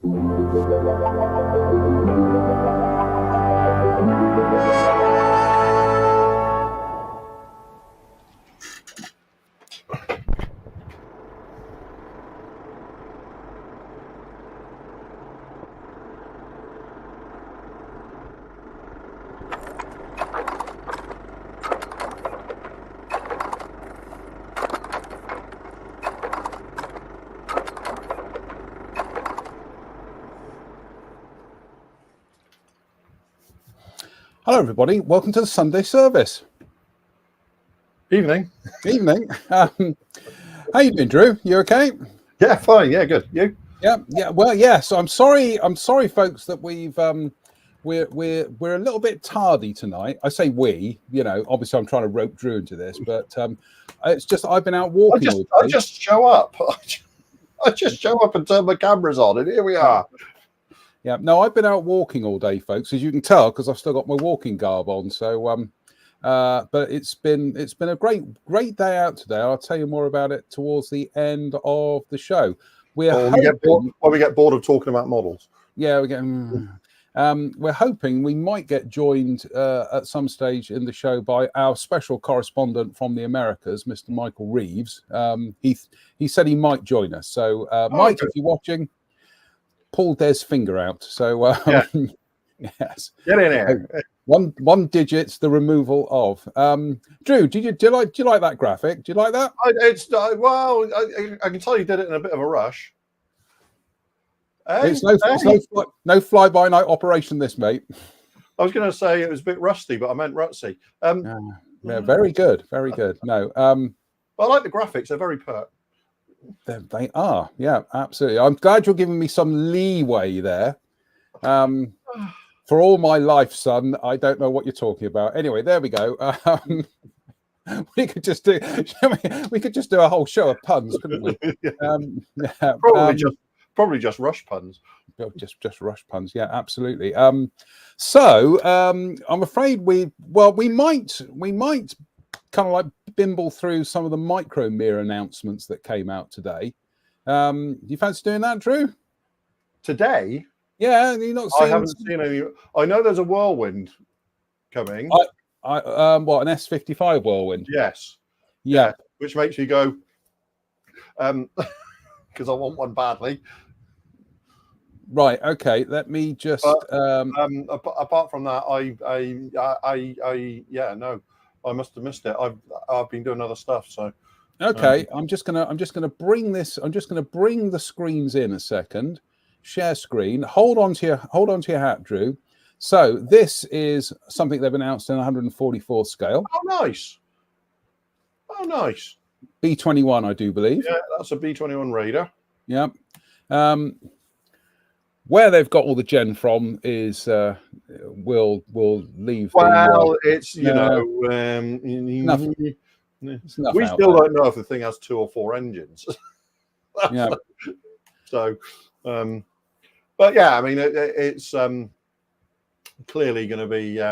Hello, everybody. Welcome to the Sunday service. Evening. Evening. How you doing, Drew? You okay? Yeah, fine. Yeah, good. You? Yeah. Well, yeah. So I'm sorry, folks, that we're a little bit tardy tonight. I say we. You know, obviously I'm trying to rope Drew into this, but it's just I've been out walking all day. I just show up. I just show up and turn my cameras on, and here we are. Yeah. No, I've been out walking all day, folks, as you can tell, because I've still got my walking garb on. So, but it's been a great day out today. I'll tell you more about it towards the end of the show. We get bored of talking about models. Yeah, we're hoping we might get joined at some stage in the show by our special correspondent from the Americas, Mr. Michael Reeves. He said he might join us. So, Mike, if you're watching, pull Des' finger out. So, yes, get in here. One digit's the removal of. Drew, do you like that graphic? Do you like that? I can tell you did it in a bit of a rush. It's no fly-by-night operation, this, mate. I was going to say it was a bit rusty, but I meant rutsy. Yeah, very good, very good. No, but I like the graphics; they're very pert. They are, yeah, absolutely. I'm glad you're giving me some leeway there. For all my life, son, I don't know what you're talking about. Anyway, there we go. We could just do a whole show of puns, couldn't we? Probably just rush puns. Just rush puns, yeah, absolutely. So I'm afraid we might kind of like bimble through some of the Micromere announcements that came out today. Do you fancy doing that, Drew? Today? Yeah, you're not seeing... I haven't seen any. I know there's a Whirlwind coming. What, an S55 Whirlwind? Yes. Yeah. Which makes me go, because I want one badly. Right. Okay. Let me just. Apart from that, I must have missed it. I've been doing other stuff. So. Okay. I'm just gonna bring this. I'm just gonna bring the screens in a second. Share screen. Hold on to your hat, Drew. So this is something they've announced in 144 scale. Oh, nice. Oh, nice. B21, I do believe. Yeah, that's a B21 Raider. Yeah. Where they've got all the gen from is we'll leave. Well, it's we still don't know if the thing has 2 or 4 engines. Yeah. So, but yeah, I mean, it's clearly going to be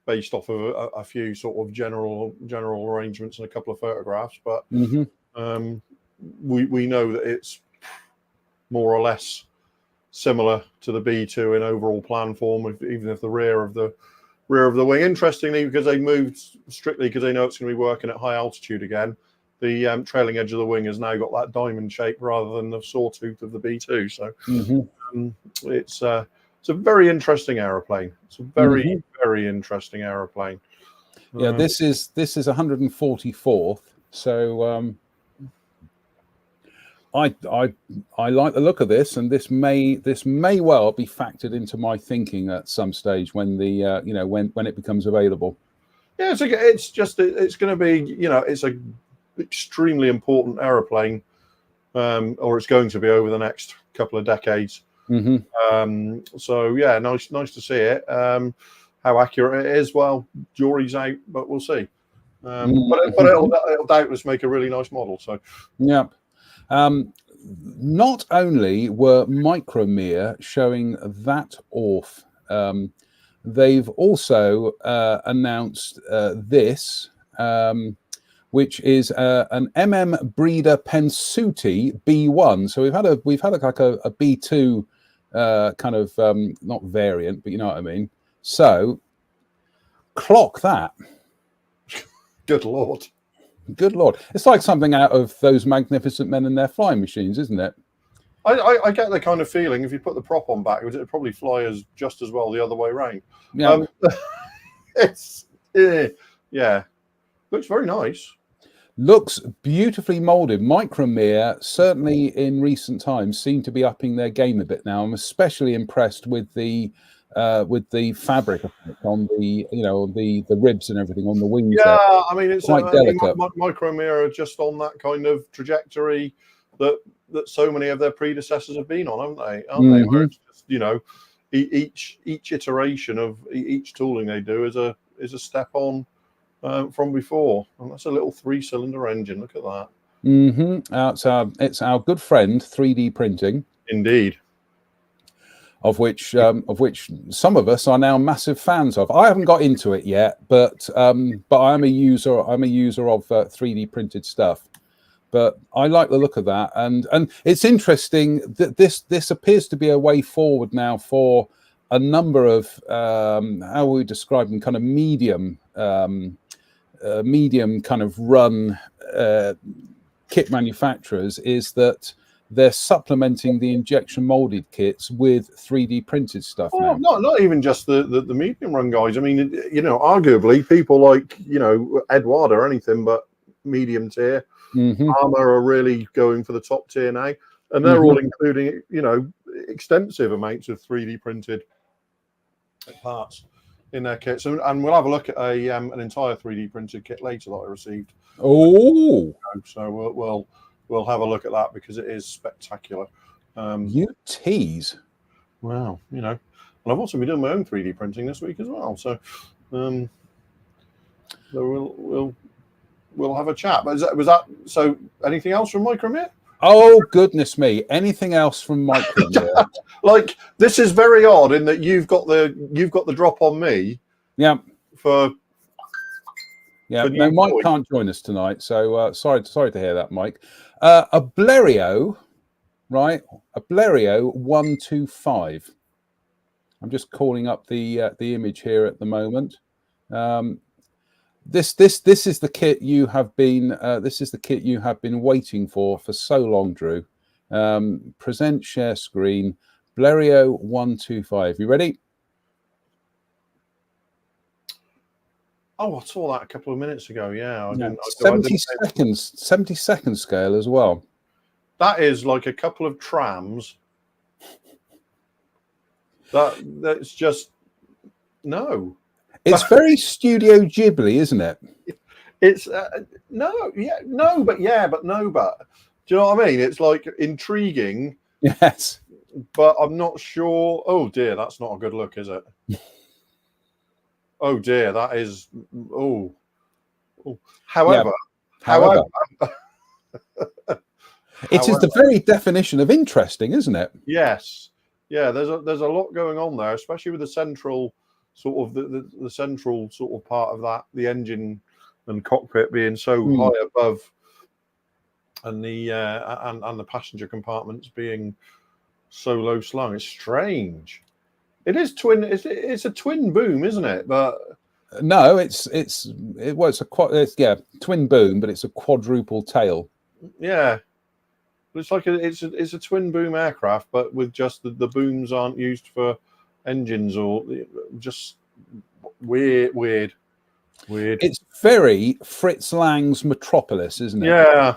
based off of a few sort of general arrangements and a couple of photographs, but we know that it's more or less similar to the B2 in overall plan form, even if the rear of the wing. Interestingly, because they moved strictly because they know it's going to be working at high altitude again, the trailing edge of the wing has now got that diamond shape rather than the sawtooth of the B2. So it's a very interesting aeroplane. It's a very very interesting aeroplane. Yeah, this is 144th. So I like the look of this, and this may well be factored into my thinking at some stage when the when it becomes available. Yeah, it's going to be it's a extremely important aeroplane, or it's going to be over the next couple of decades. So yeah, nice to see it. How accurate it is, well, jury's out, but we'll see. But it'll doubtless make a really nice model. So yeah. Not only were Micromere showing that off, they've also announced this, which is an MM Breeder Pensuti B1. So we've had like a B2 kind of not variant, but you know what I mean. So clock that. Good Lord. Good Lord. It's like something out of those magnificent men and their flying machines, isn't it? I get the kind of feeling if you put the prop on backwards, it'd probably fly just as well the other way round. Yeah. It's yeah, looks very nice. Looks beautifully molded. Micromere certainly in recent times seem to be upping their game a bit now. I'm especially impressed with the fabric on the the ribs and everything on the wings. Yeah, there. I mean it's quite delicate. Micromere are just on that kind of trajectory that so many of their predecessors have been on, haven't they? Aren't they? Where it's just, each iteration of each tooling they do is a step on from before, and that's a little 3-cylinder engine. Look at that. It's our good friend 3D printing, indeed, of which some of us are now massive fans of. I haven't got into it yet, but I am a user. I'm a user of 3D printed stuff. But I like the look of that, and it's interesting that this appears to be a way forward now for a number of how we describe them, kind of medium kind of run kit manufacturers, is that they're supplementing the injection molded kits with 3D printed stuff now. Not even just the medium run guys. I mean, arguably people like Eduard or anything but medium tier. Armour are really going for the top tier now, and they're all including extensive amounts of 3D printed parts in their kits, and we'll have a look at an entire 3D printed kit later that I received. Oh, so we'll have a look at that because it is spectacular. You tease. Wow, and I've also been doing my own 3D printing this week as well. So we'll have a chat. But was that so? Anything else from Micromere? Oh goodness me! Anything else from Micromere? Like, this is very odd in that you've got the drop on me. Yeah. No, Mike can't join us tonight, so sorry to hear that, Mike. A Blériot, right? A Blériot 125. I'm just calling up the image here at the moment. This is the kit you have been waiting for so long, Drew. Present share screen. Blériot 125. You ready? Oh, I saw that a couple of minutes ago. Yeah, 70 second scale as well. That is like a couple of trams. That's just no. It's very Studio Ghibli, isn't it? It's no. But do you know what I mean? It's like intriguing. Yes. But I'm not sure. Oh dear, that's not a good look, is it? Oh dear, that is. Oh. However, it is the very definition of interesting, isn't it? Yes. Yeah. There's a lot going on there, especially with the central sort of the central sort of part of that, the engine and cockpit being so high above, and the and the passenger compartments being so low slung. It's strange. It is twin. It's a twin boom, isn't it? But no, it's twin boom, but it's a quadruple tail. Yeah, it's like it's a twin boom aircraft, but with just the booms aren't used for engines or just weird. It's very Fritz Lang's Metropolis, isn't it?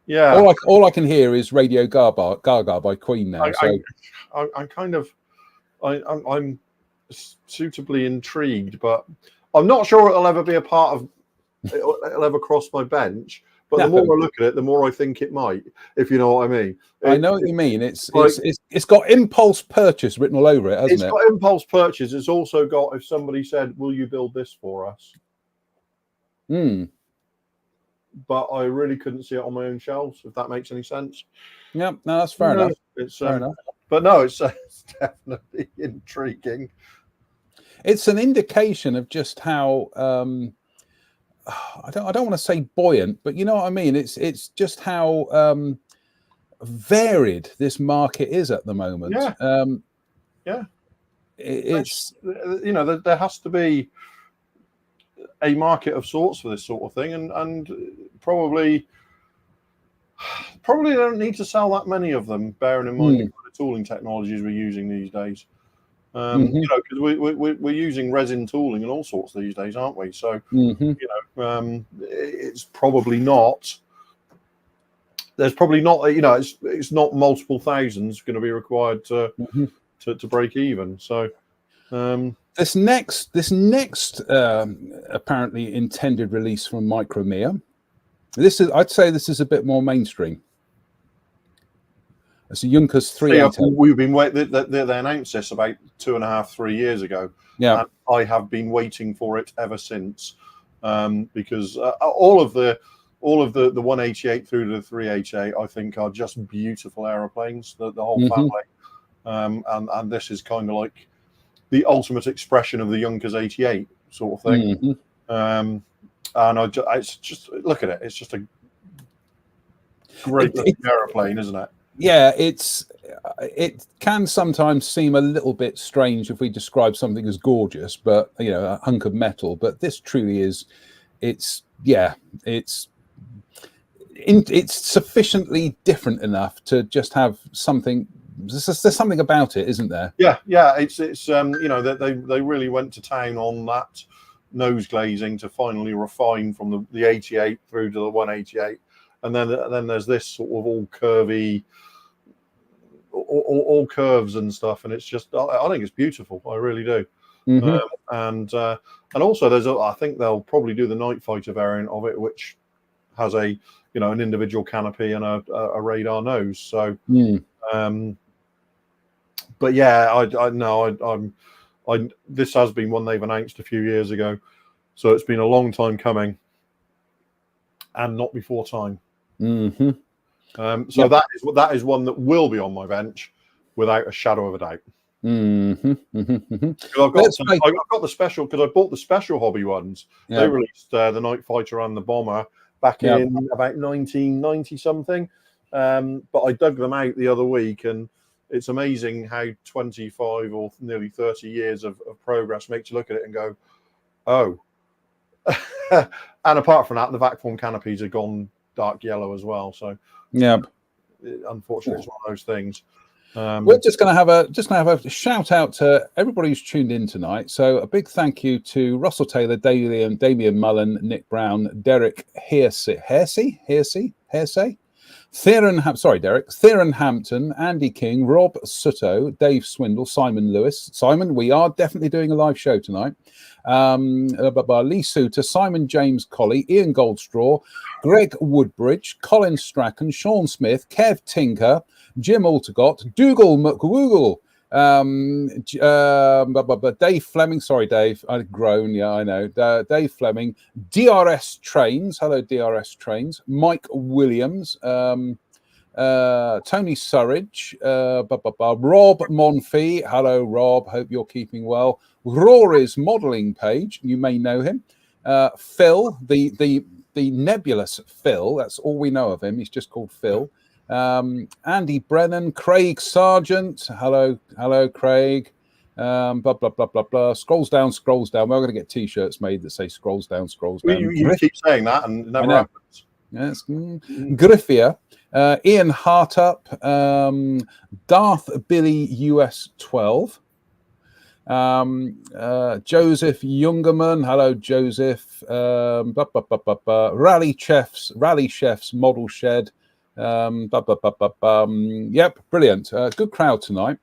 Yeah. All I can hear is Radio Gaga by Queen now. I'm suitably intrigued, but I'm not sure it'll ever be a part of. It'll ever cross my bench. But the more I look at it, the more I think it might. If you know what I mean. I know what you mean. It's got impulse purchase written all over it, hasn't it? It's got impulse purchase. It's also got, if somebody said, "Will you build this for us?" But I really couldn't see it on my own shelves, if that makes any sense. Yeah, no, that's fair enough. It's fair enough. But no, it's definitely intriguing. It's an indication of just how I don't want to say buoyant, but you know what I mean. It's just how varied this market is at the moment. Yeah. It's there has to be a market of sorts for this sort of thing, and probably they don't need to sell that many of them, bearing in mind the kind of tooling technologies we're using these days. Because we're using resin tooling and all sorts these days, aren't we? So it's probably not. There's probably not. It's not multiple thousands going to be required to break even. So this next apparently intended release from Micromere. I'd say this is a bit more mainstream. It's a Junkers 388. We've been waiting. They announced this about 2.5-3 years ago. Yeah, and I have been waiting for it ever since, because all of the 188 through to the 388, I think, are just beautiful aeroplanes. The whole family, and this is kind of like the ultimate expression of the Junkers 88 sort of thing. And it's just look at it. It's just a great aeroplane, isn't it? Yeah, it can sometimes seem a little bit strange if we describe something as gorgeous, but a hunk of metal. But this truly is. It's sufficiently different enough to just have something. There's something about it, isn't there? Yeah. It's they really went to town on that nose glazing to finally refine from the 88 through to the 188, and then there's this sort of all curvy, all curves and stuff, and it's just I think it's beautiful. I really do. And also I think they'll probably do the Night Fighter variant of it, which has an individual canopy and a radar nose. So but yeah, this has been one they've announced a few years ago, so it's been a long time coming, and not before time. So that is one that will be on my bench without a shadow of a doubt. I've got the special, because I bought the special hobby ones. They released the Night Fighter and the Bomber back in about 1990 something, but I dug them out the other week, and it's amazing how 25 or nearly 30 years of progress makes you look at it and go, oh. And apart from that, the vac form canopies have gone dark yellow as well. So unfortunately, it's one of those things. We're just going to have a shout out to everybody who's tuned in tonight. So a big thank you to Russell Taylor, Damien Mullen, Nick Brown, Derek Hearsay, Theron Hampton, Andy King, Rob Sutto, Dave Swindle, Simon Lewis. Simon, we are definitely doing a live show tonight. Lee Suter, Simon James Colley, Ian Goldstraw, Greg Woodbridge, Colin Strachan, Sean Smith, Kev Tinker, Jim Altergott, Dougal McWoogle, Dave Fleming. Sorry, Dave, I groan. Yeah, I know. Dave Fleming, DRS Trains. Hello, DRS Trains. Mike Williams, Tony Surridge, Rob Monfee. Hello, Rob. Hope you're keeping well. Rory's modelling page. You may know him. Phil, the nebulous Phil. That's all we know of him. He's just called Phil. Andy Brennan, Craig Sargent. Hello, Craig. Blah blah blah blah blah. Scrolls down. We're going to get T-shirts made that say "Scrolls down." You keep saying that, and it never happens. Yes, Griffia, Ian Hartup, Darth Billy US 12, Joseph Youngerman. Hello, Joseph. Rally Chefs Model Shed. Yep, brilliant. Good crowd tonight.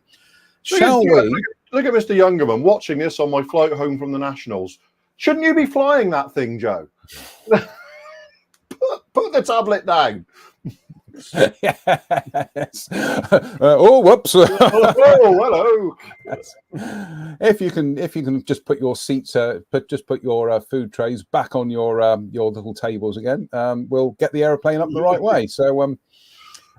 Shall we? Look at Mr. Youngerman watching this on my flight home from the Nationals. Shouldn't you be flying that thing, Joe? Put the tablet down. Yes. Oh, whoops. Oh, hello. Yes. If you can just put your seats, put your food trays back on your little tables again. We'll get the aeroplane up the right way. So,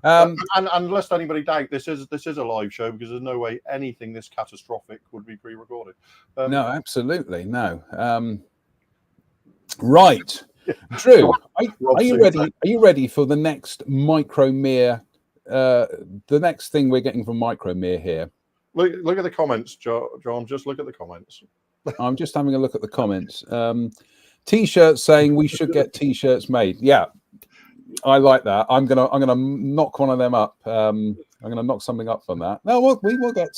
and lest anybody doubt, this is a live show, because there's no way anything this catastrophic would be pre-recorded. No, absolutely no. Right. Drew, are you ready? Are you ready for the next Micromere the next thing we're getting from Micromere here. Look at the comments, John. Just look at the comments. I'm just having a look at the comments. T-shirts saying we should get T-shirts made. Yeah, I like that. I'm gonna knock one of them up. I'm gonna knock something up from that. No, we will get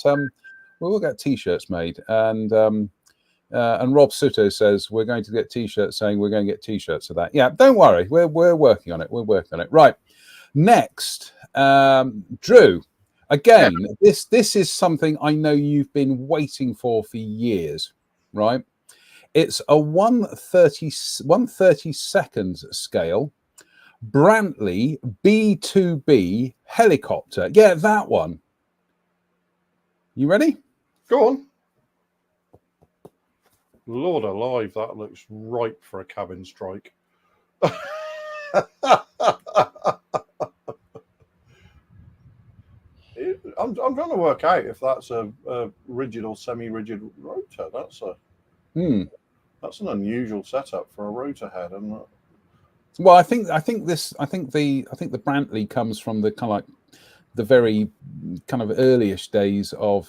T-shirts made. And Rob Suto says we're going to get T-shirts saying we're going to get T-shirts of that. Yeah, don't worry. We're working on it. We're working on it. Right. Next, Drew. Again, this is something I know you've been waiting for years, right? It's a 1/32 scale Brantley B2B helicopter. Yeah, that one. You ready? Go on. Lord alive, that looks ripe for a cabin strike. I'm trying to work out if that's a rigid or semi-rigid rotor. That's an unusual setup for a rotor head, isn't it? Well, I think the Brantley comes from the kind of like the very kind of earliest days of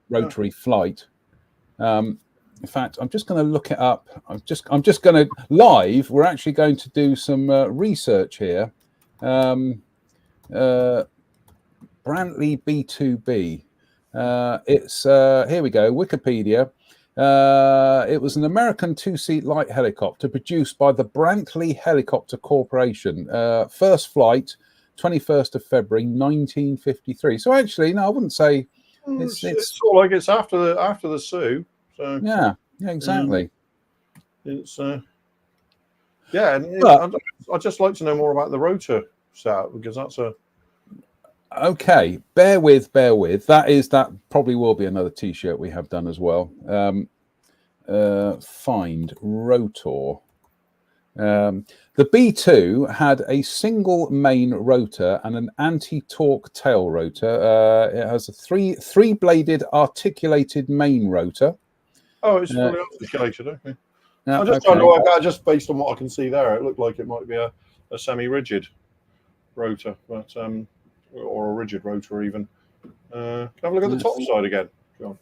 rotary flight. In fact, I'm just going to look it up. I'm just going to live. We're actually going to do some research here. Brantley B2B. It's here we go. Wikipedia. It was an American two-seat light helicopter produced by the Brantley Helicopter Corporation. First flight, 21st of February, 1953. So actually, no, I wouldn't say it's sort of like it's after the Sioux. So yeah, exactly. It's I'd just like to know more about the rotor setup because that's a. Okay, bear with. That probably will be another T-shirt we have done as well. Find rotor. The B2 had a single main rotor and an anti-torque tail rotor. It has a three-bladed articulated main rotor. Oh, it's fully articulated. Okay. I'm just trying to work out, just based on what I can see there, it looked like it might be a semi-rigid rotor, but or a rigid rotor even. Can I have a look at the top side again, John?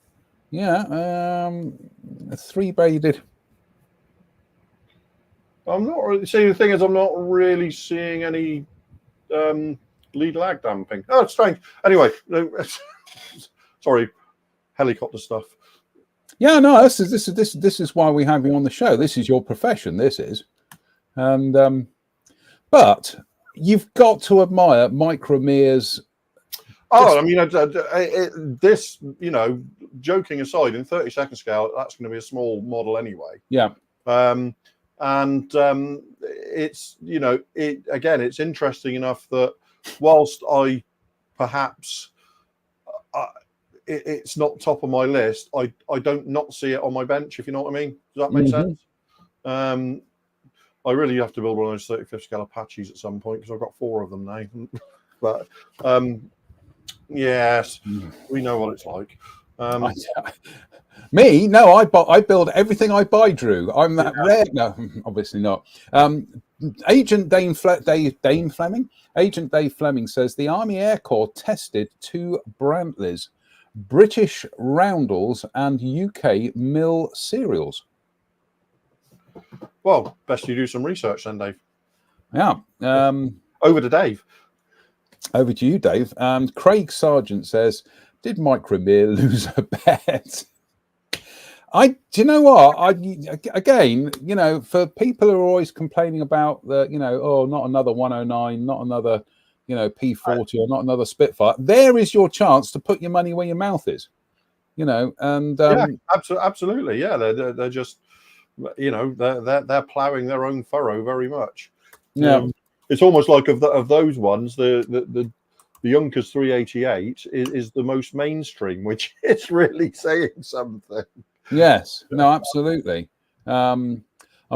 Yeah, three-bladed. I'm not really. See, the thing is, I'm not really seeing any lead lag damping. Oh, it's strange. Anyway, sorry, helicopter stuff. Yeah, no, this is why we have you on the show. This is your profession. This is, and but you've got to admire Micromere's. Oh, I mean, this, joking aside, in 32nd scale, that's going to be a small model anyway. Yeah. It's it's interesting enough that whilst I perhaps it's not top of my list, I don't not see it on my bench, if you know what I mean. Does that make sense? I really have to build one of those 35th scale Apaches at some point because I've got 4 of them now. But yes, we know what it's like. Me? No, I build everything I buy, Drew. I'm that rare. No, obviously not. Agent Dave Fleming. Agent Dave Fleming says the Army Air Corps tested 2 Brantleys, British Roundels and UK Mill serials. Well, best you do some research then, Dave. Yeah. Over to Dave. Over to you, Dave. Craig Sargent says, did Micromere lose a bet? Do you know what? Again, for people who are always complaining about the, not another 109, not another, P40 or not another Spitfire, there is your chance to put your money where your mouth is, and absolutely. Yeah. They're just, they're plowing their own furrow very much. Yeah. It's almost like of those ones, the Junkers 388 is the most mainstream, which is really saying something. Yes, no, absolutely. I'm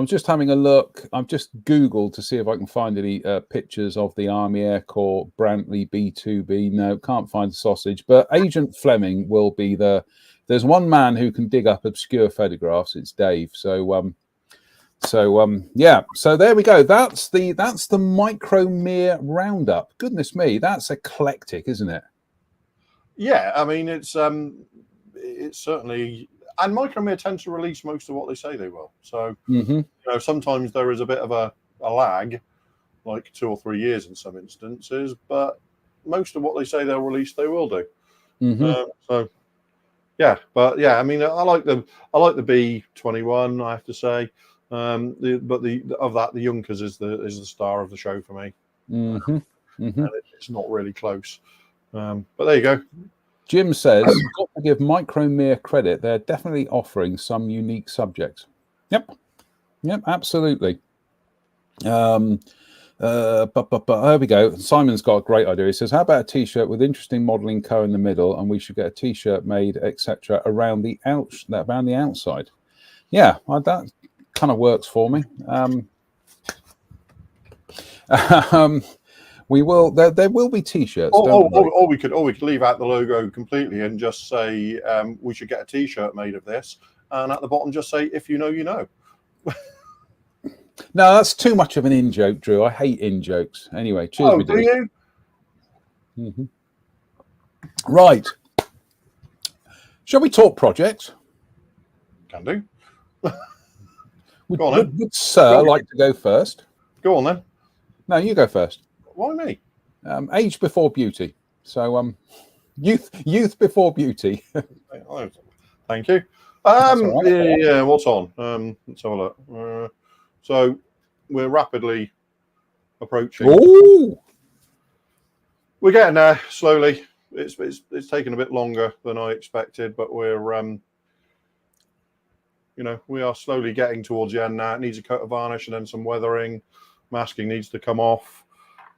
just having a look. I've just Googled to see if I can find any pictures of the Army Air Corps Brantley B2B. No, can't find the sausage. But Agent Fleming will be there's one man who can dig up obscure photographs. It's Dave. So So yeah, so there we go. That's the Micromere roundup. Goodness me, that's eclectic, isn't it? Yeah, I mean it's certainly, and Micromere tend to release most of what they say they will. So sometimes there is a bit of a lag, like 2 or 3 years in some instances, but most of what they say they'll release, they will do. So yeah, but yeah, I mean, I like the B21, I have to say. The Junkers is the star of the show for me. And it's not really close. But there you go. Jim says, got to give Micromere credit. They're definitely offering some unique subjects. Yep, absolutely. Here we go. Simon's got a great idea. He says, how about a T-shirt with interesting modelling co in the middle, and we should get a T-shirt made, etc., around the outside. Yeah, that kind of works for me. We will. There will be T-shirts. Or we could leave out the logo completely and just say we should get a T-shirt made of this, and at the bottom just say, if you know, you know. No, that's too much of an in joke, Drew. I hate in jokes. Anyway, cheers. Oh, do you? Right. Shall we talk projects? Can do. Would Sir like to go first? Go on then. No, you go first. Why me? Age before beauty. So youth before beauty. Thank you. Yeah, what's on? Let's have a look. So we're rapidly approaching. Ooh. We're getting there slowly. It's taken a bit longer than I expected, but we're we are slowly getting towards the end now. It needs a coat of varnish and then some weathering. Masking needs to come off.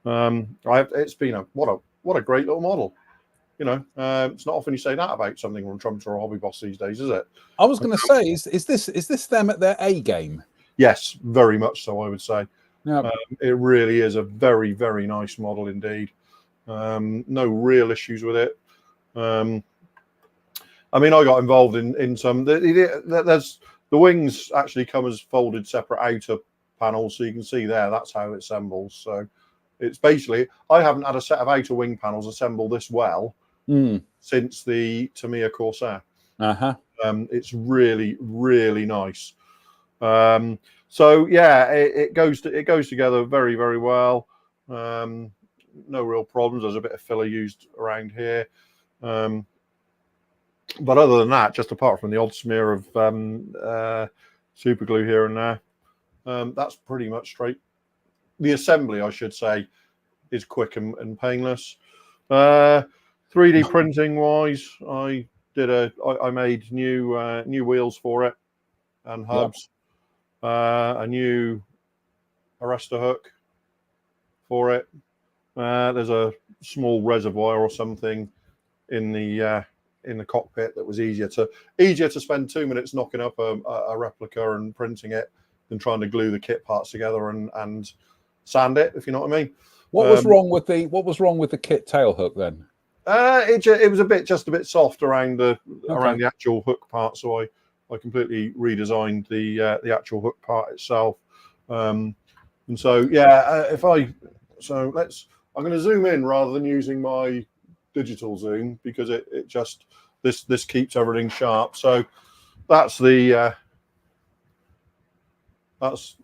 It's been what a great little model. It's not often you say that about something from Trump's or Hobby Boss these days, is it? I was going to say, is this them at their A game? Yes, very much so, I would say. Yeah. It really is a very, very nice model indeed. No real issues with it. I mean, I got involved in some. There's the wings actually come as folded separate outer panels, so you can see there. That's how it assembles. So it's basically, I haven't had a set of outer wing panels assemble this well since the Tamiya Corsair. It's really, really nice. So yeah, it goes together very, very well. No real problems. There's a bit of filler used around here, but other than that, just apart from the odd smear of super glue here and there, that's pretty much straight. The assembly, I should say, is quick and painless. 3D printing wise, I made new wheels for it and hubs. A new arrestor hook for it. There's a small reservoir or something in the cockpit that was easier to spend 2 minutes knocking up a replica and printing it than trying to glue the kit parts together and sand it, if you know what I mean. What was wrong with the kit tail hook then? It was just a bit soft around the actual hook part, so I completely redesigned the actual hook part itself. And so yeah, I'm going to zoom in rather than using my digital zoom because it just this keeps everything sharp. So that's the that's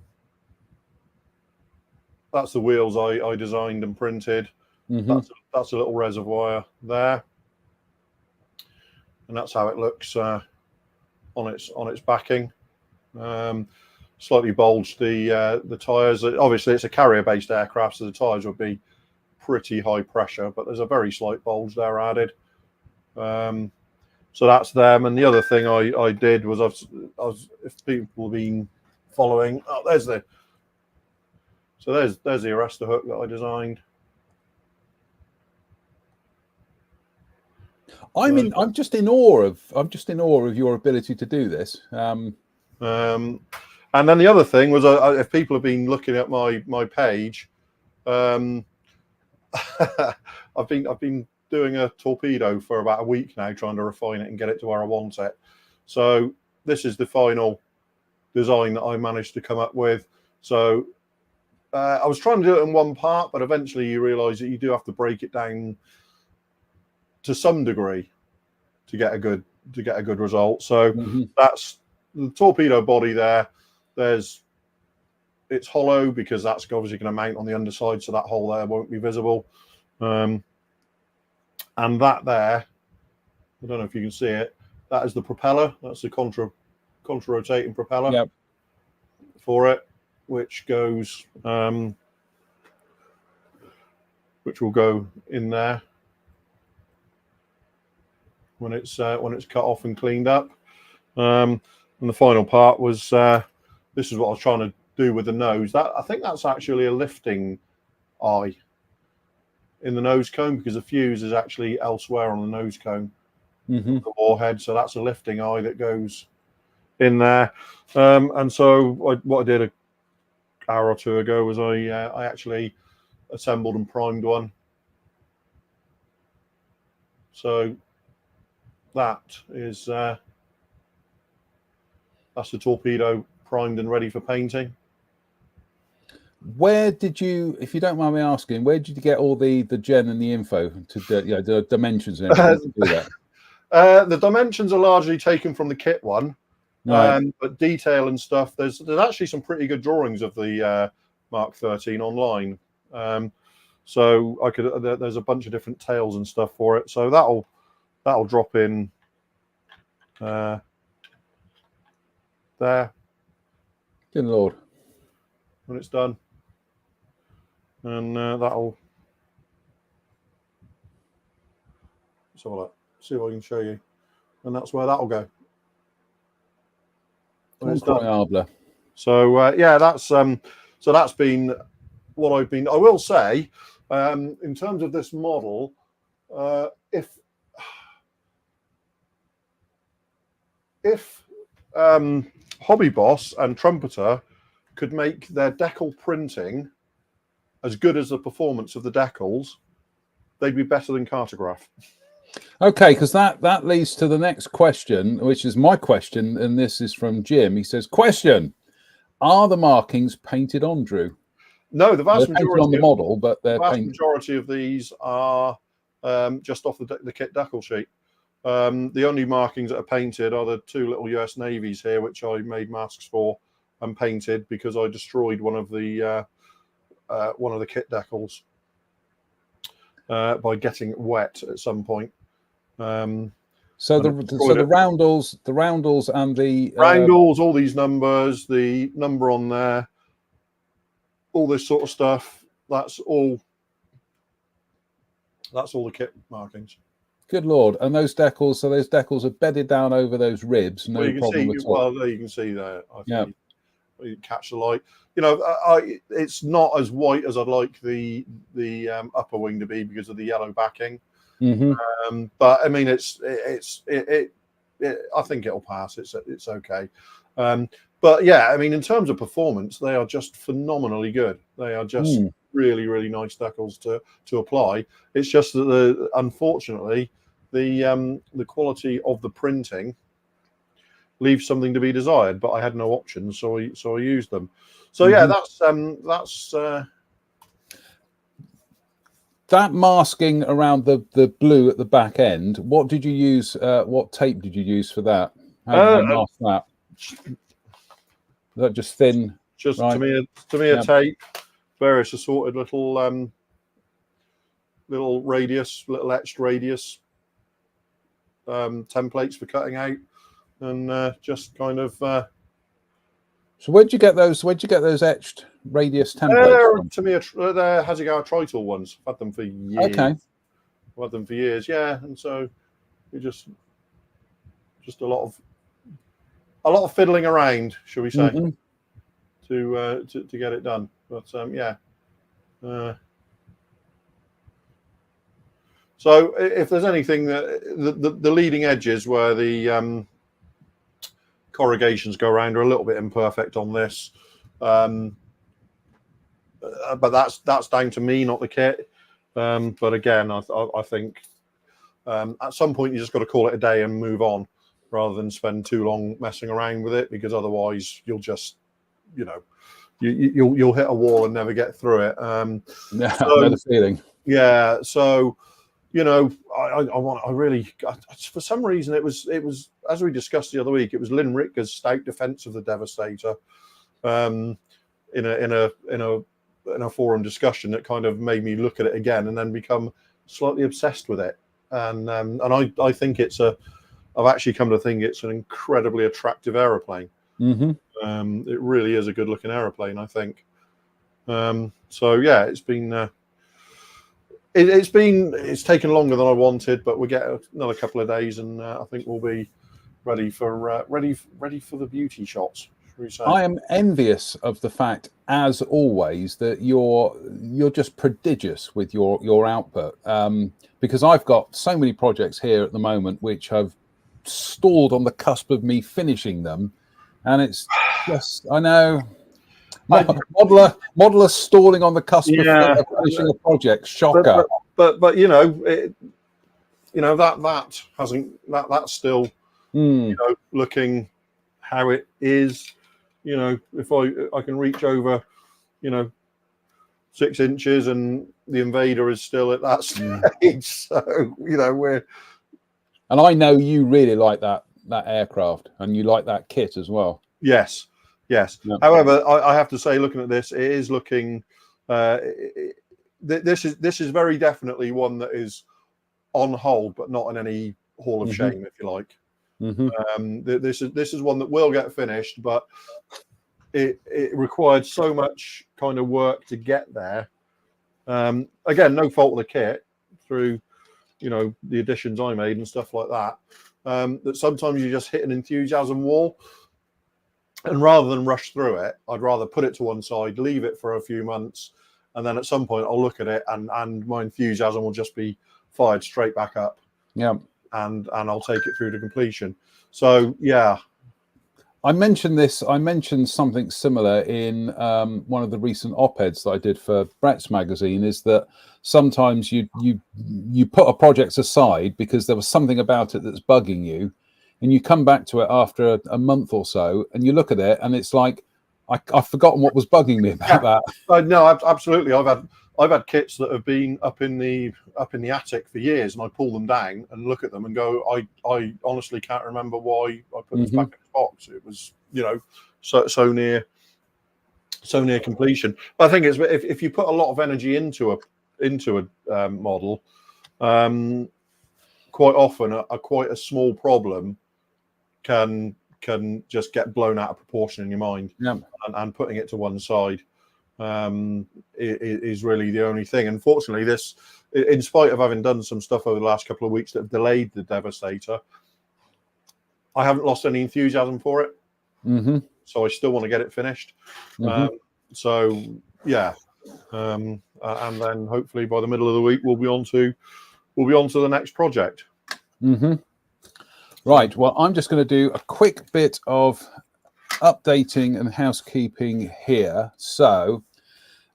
the wheels I designed and printed. That's a little reservoir there, and that's how it looks on its backing. Slightly bulged the tires. Obviously, it's a carrier-based aircraft, so the tires would be pretty high pressure, but there's a very slight bulge there added. So that's them. And the other thing I did was if people have been following, there's the arrestor hook that I designed. I'm just in awe of your ability to do this. And then the other thing was, if people have been looking at my page, I've been doing a torpedo for about a week now, trying to refine it and get it to where I want it. So this is the final design that I managed to come up with. So I was trying to do it in one part, but eventually you realise that you do have to break it down to some degree to get a good result. So that's the torpedo body there. It's hollow because that's obviously going to mount on the underside, so that hole there won't be visible. And that there, I don't know if you can see it. That is the propeller. That's the contra rotating propeller for it, which goes, which will go in there when it's cut off and cleaned up. And the final part was this is what I was trying to do with the nose. That I think that's actually a lifting eye in the nose cone, because the fuse is actually elsewhere on the nose cone, the warhead. So that's a lifting eye that goes in there. And so what I did an hour or two ago was I actually assembled and primed one. So that is that's the torpedo primed and ready for painting. Where did you, if you don't mind me asking, where did you get all the gen and the info to the dimensions and everything to do that? The dimensions are largely taken from the kit one, right. But detail and stuff, there's actually some pretty good drawings of the Mark 13 online. So I could there's a bunch of different tails and stuff for it. So that'll drop in there. Good Lord. When it's done. And that'll see if I can show you. And that's where that'll go. When it's done. So yeah, that's so that's been what I've been. I will say, in terms of this model, if Hobby Boss and Trumpeter could make their decal printing as good as the performance of the decals, they'd be better than Cartograph. Okay, because that leads to the next question, which is my question, and this is from Jim. He says, question, are the markings painted on, Drew? No, the vast majority on the model, but the vast majority of these are just off the kit decal sheet. The only markings that are painted are the two little US Navies here, which I made masks for and painted because I destroyed one of the kit decals by getting wet at some point. So the roundels and the roundels, all these numbers, the number on there, all this sort of stuff. That's all the kit markings. Good Lord! And those decals, so those decals are bedded down over those ribs. No problem at all. Well, there you can see there. I think you catch the light. You know, it's not as white as I'd like the upper wing to be because of the yellow backing. But I mean, I think it'll pass. It's okay. But yeah, I mean, in terms of performance, they are just phenomenally good. They are just really, really nice decals to apply. It's just that unfortunately, the quality of the printing leaves something to be desired. But I had no options, so I used them. So yeah, that's that masking around the blue at the back end. What did you use? What tape did you use for that? How did you mask that? Is that just thin? Just right? to me a tape, various assorted little little etched radius templates for cutting out, and just kind of. So where'd you get those? Where'd you get those etched radius templates? To me, they're Hasegawa Trital ones. I've had them for years. Okay. I've had them for years, yeah. And so we just a lot of fiddling around, shall we say, to get it done. But yeah. So if there's anything that the leading edges where the corrugations go around are a little bit imperfect on this, but that's down to me, not the kit. But again, I think at some point you just got to call it a day and move on. rather than spend too long messing around with it, because otherwise you'll just, you'll hit a wall and never get through it. Yeah, I know the feeling. Yeah, so I really, for some reason, it was as we discussed the other week, it was Lynn Ritger's stout defence of the Devastator, in a forum discussion that kind of made me look at it again and then become slightly obsessed with it. And I think I've actually come to think it's an incredibly attractive aeroplane. Mm-hmm. It really is a good looking aeroplane, I think. So yeah, it's been. It's taken longer than I wanted, but we get another couple of days, and I think we'll be ready for the beauty shots. I am envious of the fact, as always, that you're just prodigious with your output. Because I've got so many projects here at the moment which have stalled on the cusp of me finishing them, and it's just, I know. Modeler stalling on the cusp of finishing a project. Shocker. But that hasn't that's still looking how it is. If I can reach over 6 inches, and the Invader is still at that stage. So we're. And I know you really like that aircraft, and you like that kit as well. Yes. Yes. Yeah. However, I have to say, looking at this, it is looking. This is very definitely one that is on hold, but not in any hall of shame, if you like. This is one that will get finished, but it required so much kind of work to get there. Again, no fault of the kit, through the additions I made and stuff like that. That sometimes you just hit an enthusiasm wall. And rather than rush through it, I'd rather put it to one side, leave it for a few months, and then at some point I'll look at it, and my enthusiasm will just be fired straight back up. Yeah. And I'll take it through to completion. So yeah. I mentioned something similar in one of the recent op-eds that I did for Brett's magazine, is that sometimes you put a project aside because there was something about it that's bugging you, and you come back to it after a month or so, and you look at it, and it's like, I've forgotten what was bugging me about that. No, absolutely. I've had kits that have been up in the attic for years, and I pull them down and look at them and go, I honestly can't remember why I put this back in the box. It was so near completion. But I think it's, if you put a lot of energy into a model, quite often quite a small problem can just get blown out of proportion in your mind. And putting it to one side is really the only thing. Unfortunately, this, in spite of having done some stuff over the last couple of weeks that have delayed the Devastator, I haven't lost any enthusiasm for it. So I still want to get it finished. So yeah, and then hopefully by the middle of the week we'll be on to the next project. Right. Well, I'm just going to do a quick bit of updating and housekeeping here. So,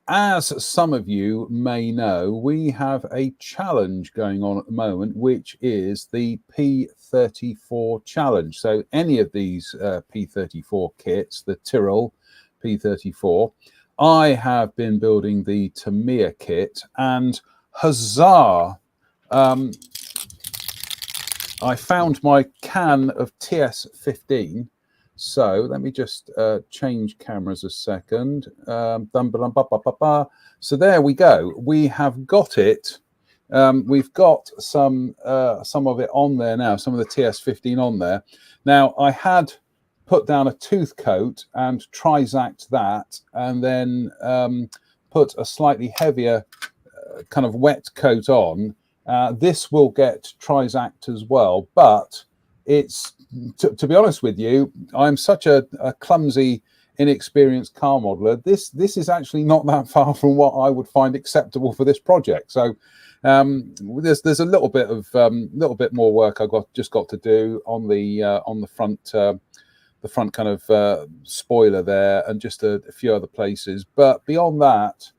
as some of you may know, we have a challenge going on at the moment, which is the P34 challenge. So any of these P34 kits, the Tyrrell P34, I have been building the Tamiya kit, and huzzah, I found my can of TS15. So let me just change cameras a second. So there we go. We have got it. We've got some of it on there now, some of the TS15 on there. Now, I had put down a tooth coat and trizacked that, and then put a slightly heavier kind of wet coat on. This will get trizacked as well, but it's, to be honest with you, I'm such a clumsy, inexperienced car modeler. This is actually not that far from what I would find acceptable for this project. So there's a little bit more work I've just got to do on the front kind of spoiler there, and just a few other places. But beyond that,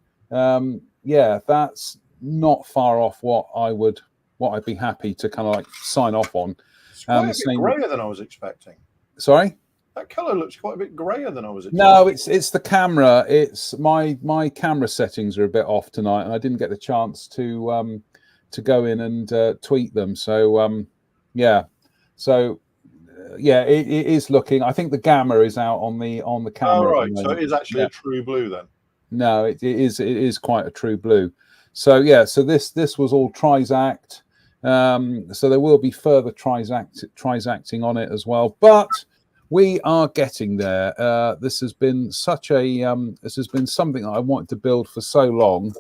yeah, that's not far off what I would I'd be happy to kind of like sign off on. It's quite a bit grayer than I was expecting. Sorry? That colour looks quite a bit grayer than I was expecting. No, it's the camera. It's my camera settings are a bit off tonight, and I didn't get the chance to go in and tweak them. So yeah, so yeah, it is looking. I think the gamma is out on the camera. Oh, right. So it is actually a true blue then. No, it is quite a true blue. So yeah, so this was all Trizact. So there will be further Trizacting on it as well, but we are getting there. This has been such a this has been something that I wanted to build for so long,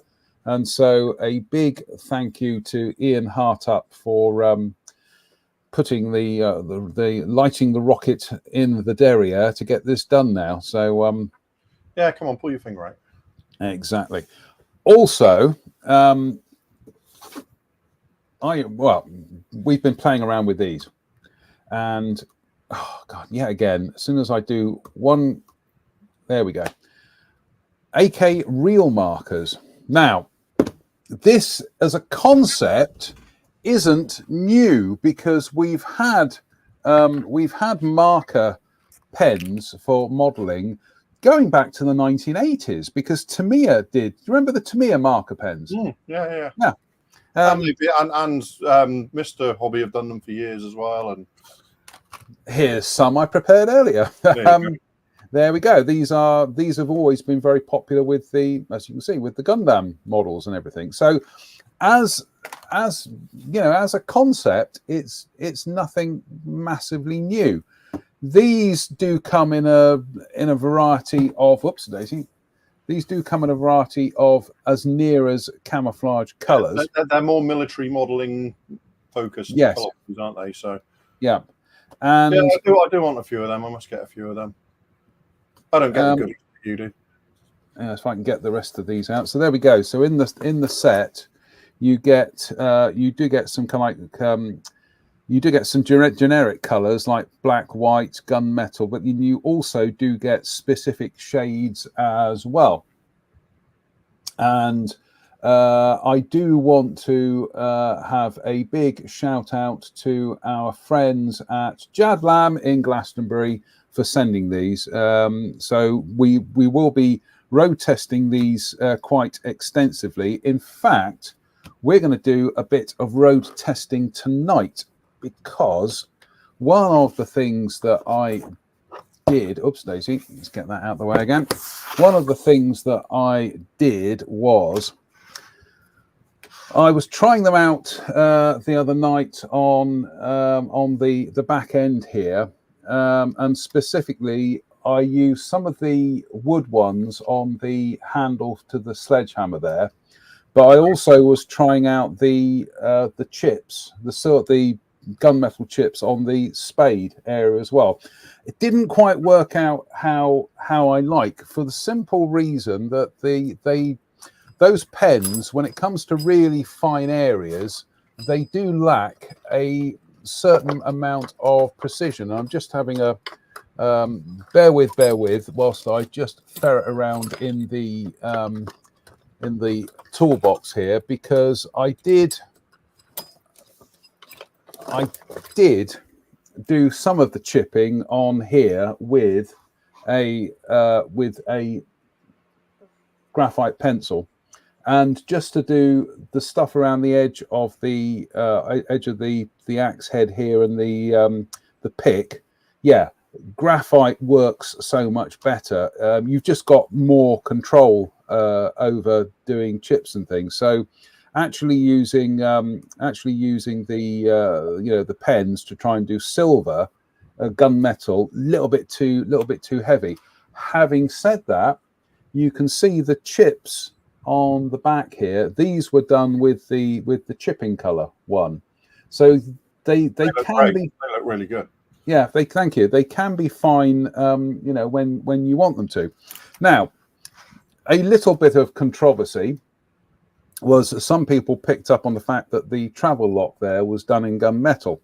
and so a big thank you to Ian Hartup for putting the lighting the rocket in the derriere to get this done now. So yeah, come on, pull your finger out. Exactly. Also, we've been playing around with these, and oh god, yeah, again, as soon as I do one, there we go. AK real markers. Now, this as a concept isn't new, because we've had marker pens for modeling going back to the 1980s, because Tamiya did. Do you remember the Tamiya marker pens? Yeah. And Mr. Hobby have done them for years as well. And here's some I prepared earlier. There we go. These have always been very popular with as you can see, with the Gundam models and everything. So as you know, as a concept, it's nothing massively new. These do come in a variety of daisy. These do come in a variety of as near as camouflage colours. They're more military modelling focused, yes, colours, aren't they? So yeah, and yeah, I do want a few of them. I must get a few of them. I don't get the good you do. If I can get the rest of these out. So there we go. So in the set, you do get some kind of like you do get some generic colors like black, white, gunmetal, but you also do get specific shades as well. And I do want to have a big shout out to our friends at Jadlam in Glastonbury for sending these. So we will be road testing these quite extensively. In fact, we're going to do a bit of road testing tonight, because one of the things that I did, daisy, let's get that out of the way again. One of the things that I did was I was trying them out the other night on the back end here, and specifically I used some of the wood ones on the handle to the sledgehammer there, but I also was trying out the chips, the gunmetal chips on the spade area as well. It didn't quite work out how I like, for the simple reason that those pens, when it comes to really fine areas, they do lack a certain amount of precision. I'm just having a bear with whilst I just ferret around in the toolbox here, because I did do some of the chipping on here with a graphite pencil, and just to do the stuff around the edge of the axe head here and the pick. Yeah, graphite works so much better. You've just got more control over doing chips and things. So actually using the the pens to try and do silver, gunmetal, little bit too heavy. Having said that, you can see the chips on the back here. These were done with the chipping color one, so they can be. They look really good. Yeah, thank you. They can be fine, when you want them to. Now, a little bit of controversy was some people picked up on the fact that the travel lock there was done in gunmetal.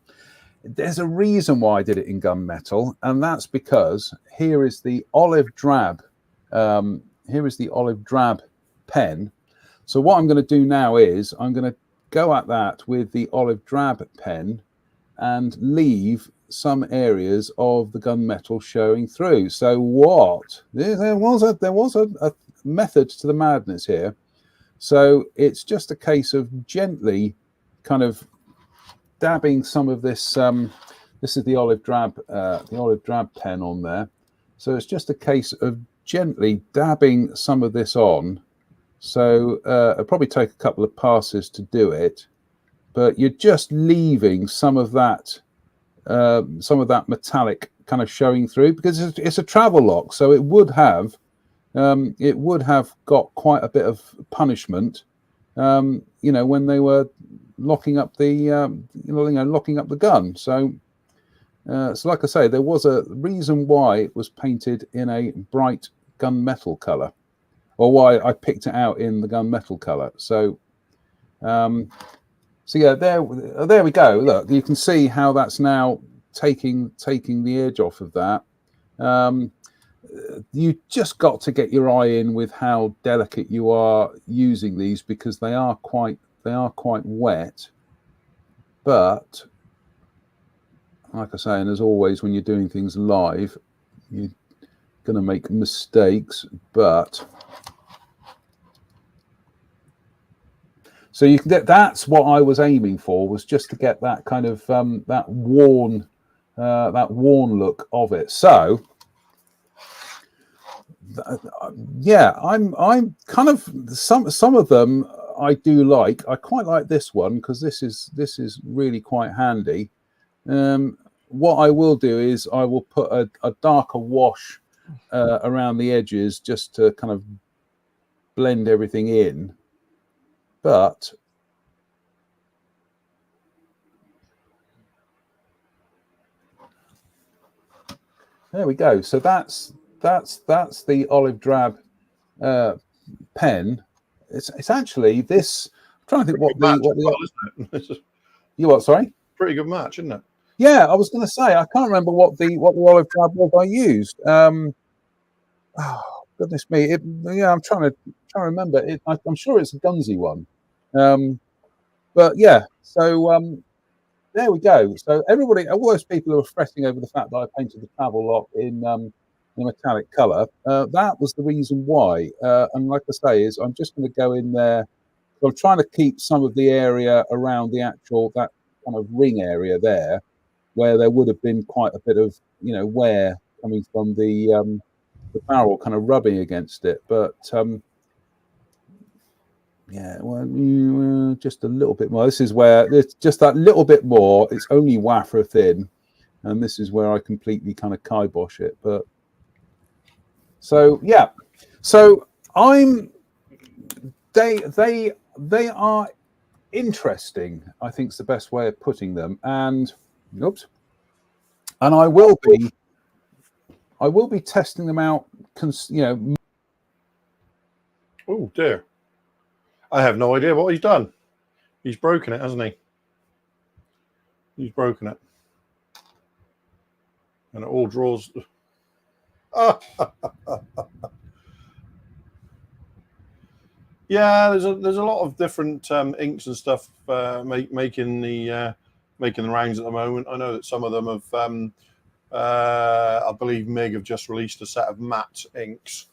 There's a reason why I did it in gunmetal, and that's because here is the olive drab. Here is the olive drab pen. So what I'm going to do now is I'm going to go at that with the olive drab pen and leave some areas of the gunmetal showing through. So what? There was a method to the madness here. So it's just a case of gently kind of dabbing some of this. This is the olive drab pen on there. So it's just a case of gently dabbing some of this on. So it'll probably take a couple of passes to do it, but you're just leaving some of that metallic kind of showing through, because it's a travel lock, so it would have got quite a bit of punishment, when they were locking up the locking up the gun. So like I say, there was a reason why it was painted in a bright gunmetal color, or why I picked it out in the gunmetal color. So yeah, there we go. Look, you can see how that's now taking the edge off of that. You just got to get your eye in with how delicate you are using these, because they are quite wet. But like I say, and as always, when you're doing things live, you're going to make mistakes. But so you can get, that's what I was aiming for, was just to get that kind of that worn look of it. So yeah, I'm kind of, some of them I do like. I quite like this one, because this is really quite handy. What I will do is I will put a darker wash around the edges, just to kind of blend everything in. But there we go. So that's the olive drab pen. It's actually this. I'm trying to think you what? Sorry. Pretty good match, isn't it? Yeah, I was going to say, I can't remember what the olive drab was I used. Oh goodness me! I'm trying to remember. I'm sure it's a Gunzy one. But yeah, so there we go. So everybody, all those people who are fretting over the fact that I painted the travel lock in the metallic colour, that was the reason why. And like I say, is I'm just going to go in there. So I'm trying to keep some of the area around the actual, that kind of ring area there, where there would have been quite a bit of wear coming from the barrel kind of rubbing against it. But yeah, well, just a little bit more. This is where it's just that little bit more. It's only wafer thin, and this is where I completely kind of kibosh it. But so yeah, so they are interesting, I think is the best way of putting them. And I will be testing them out. Oh dear. I have no idea what he's done. He's broken it, hasn't he? He's broken it. And it all draws. Yeah, there's a lot of different inks and stuff making the rounds at the moment. I know that some of them have, I believe MIG have just released a set of matte inks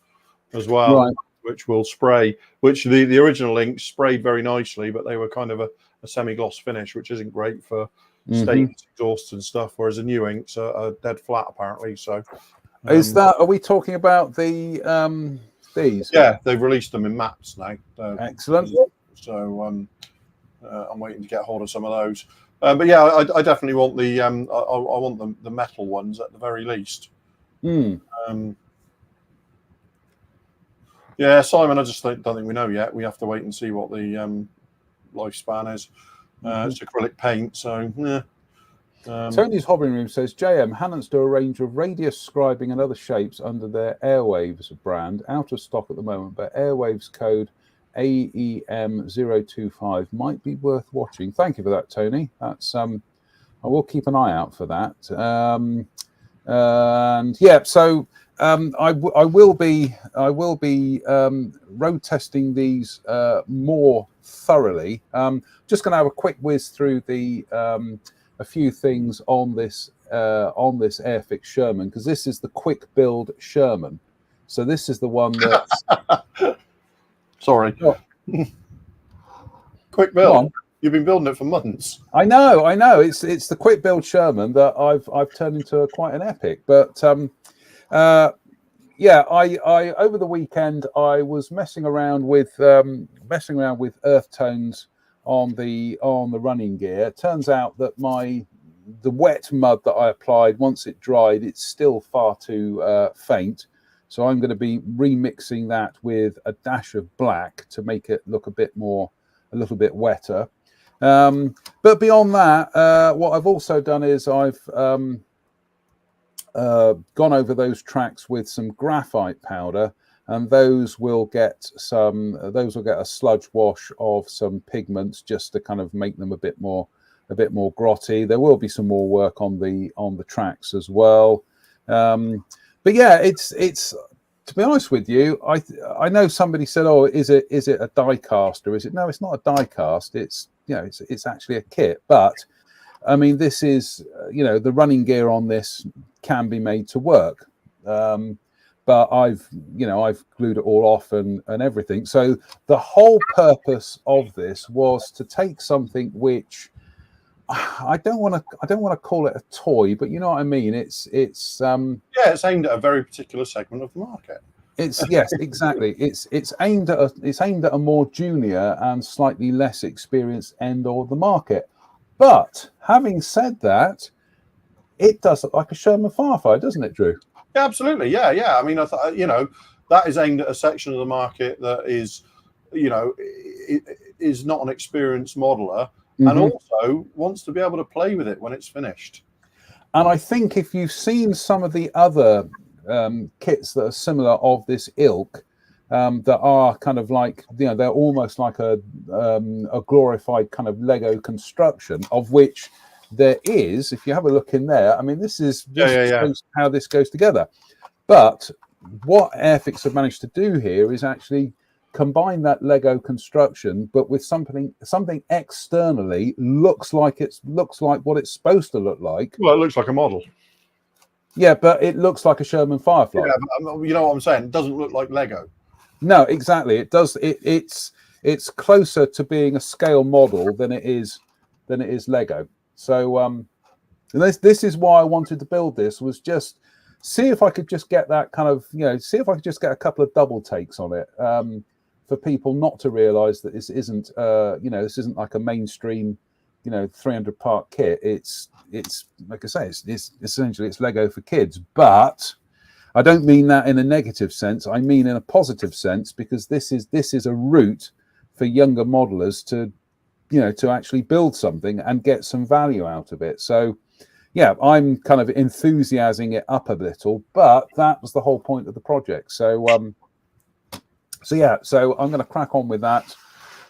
as well. Right. Which will spray, which the original inks sprayed very nicely, but they were kind of a semi-gloss finish, which isn't great for stainless exhaust and stuff, whereas the new inks are dead flat apparently. So are we talking about the these? Yeah, they've released them in mattes now. Excellent. So I'm waiting to get hold of some of those. But yeah, I definitely want the I want the metal ones at the very least. Yeah, Simon, I just don't think we know yet. We have to wait and see what the lifespan is. It's acrylic paint, so yeah. Tony's Hobby Room says, JM, Hannants do a range of radius scribing and other shapes under their Airwaves brand. Out of stock at the moment, but Airwaves code AEM025 might be worth watching. Thank you for that, Tony. That's I will keep an eye out for that. And yeah, so I will be road testing these more thoroughly. Just going to have a quick whiz through a few things on this Airfix Sherman, because this is the quick build Sherman. So this is the one that. Sorry. Oh. Quick build. You've been building it for months. I know. It's the quick build Sherman that I've turned into quite an epic. But yeah, I over the weekend I was messing around with earth tones on the running gear. It turns out that the wet mud that I applied, once it dried, it's still far too faint. So I'm going to be remixing that with a dash of black to make it look a little bit wetter. But beyond that, what I've also done is I've gone over those tracks with some graphite powder, and those will get a sludge wash of some pigments just to kind of make them a bit more grotty. There will be some more work on the tracks as well. But yeah, it's to be honest with you, I know somebody said, "Oh, is it a die cast or is it?" No, it's not a die cast. It's it's actually a kit. But I mean, this is the running gear on this can be made to work. But I've glued it all off and everything. So the whole purpose of this was to take something which I don't want to call it a toy, but you know what I mean. It's it's aimed at a very particular segment of the market. Yes, exactly. It's aimed at a more junior and slightly less experienced end of the market. But having said that, it does look like a Sherman Firefighter, doesn't it, Drew? Yeah, absolutely. Yeah. I mean, that is aimed at a section of the market that is, is not an experienced modeler. Mm-hmm. And also wants to be able to play with it when it's finished. And I think if you've seen some of the other kits that are similar of this ilk, that are kind of like, they're almost like a glorified kind of Lego construction, of which there is, if you have a look in there, I mean, this shows how this goes together. But what Airfix have managed to do here is actually combine that Lego construction, but with something externally looks like what it's supposed to look like. Well, it looks like a model. Yeah, but it looks like a Sherman Firefly. Yeah, but you know what I'm saying? It doesn't look like Lego. No, exactly. It does. It's closer to being a scale model than it is Lego. So this is why I wanted to build this, was just see if I could just get that kind of see if I could just get a couple of double takes on it. For people not to realise that this isn't, this isn't like a mainstream, 300 part kit. It's like I say, it's essentially it's Lego for kids. But I don't mean that in a negative sense. I mean in a positive sense, because this is a route for younger modelers to actually build something and get some value out of it. So yeah, I'm kind of enthusiasing it up a little, but that was the whole point of the project. So so I'm going to crack on with that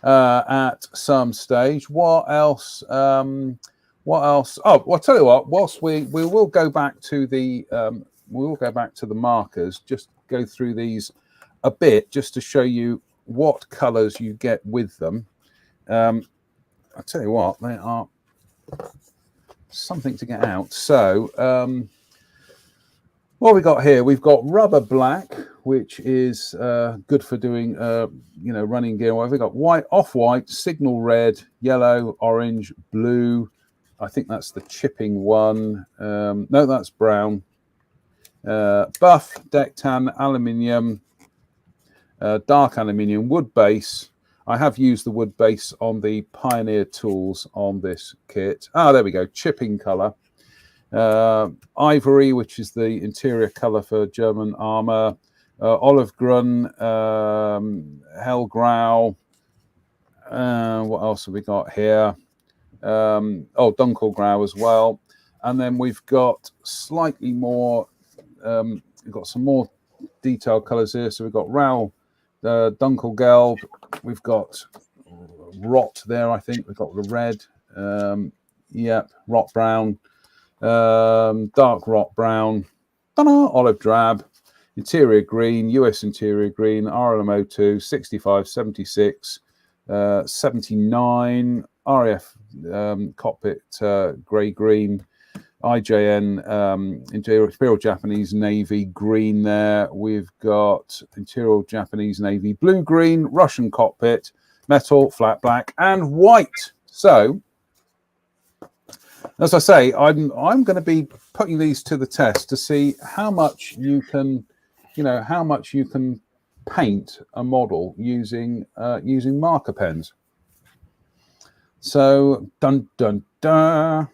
at some stage. What else? Oh, well, I'll tell you what. Whilst we will go back to the markers, just go through these a bit, just to show you what colours you get with them. I'll tell you what, they are something to get out. So what we got here, we've got rubber black, which is good for doing running gear. What have we got? White, off-white, signal red, yellow, orange, blue. I think that's the chipping one. No, that's brown. Buff, deck tan, aluminium, dark aluminium, wood base. I have used the wood base on the Pioneer tools on this kit. There we go, chipping colour. Ivory, which is the interior colour for German armour. Olive Grun, Hellgrau. What else have we got here? Dunkelgrau as well. And then we've got slightly more, we've got some more detailed colours here. So we've got Rau, Dunkelgelb. We've got Rot there, I think. We've got the red. Rot brown. Dark Rot brown. Olive drab. interior green, US interior green, RLMO2, 65, 76, 79, RAF cockpit grey green, IJN Imperial Japanese Navy green there. We've got Imperial Japanese Navy blue green, Russian cockpit, metal, flat black, and white. So, as I say, I'm going to be putting these to the test to see how much you can, how much you can paint a model using using marker pens. So, dun dun dun.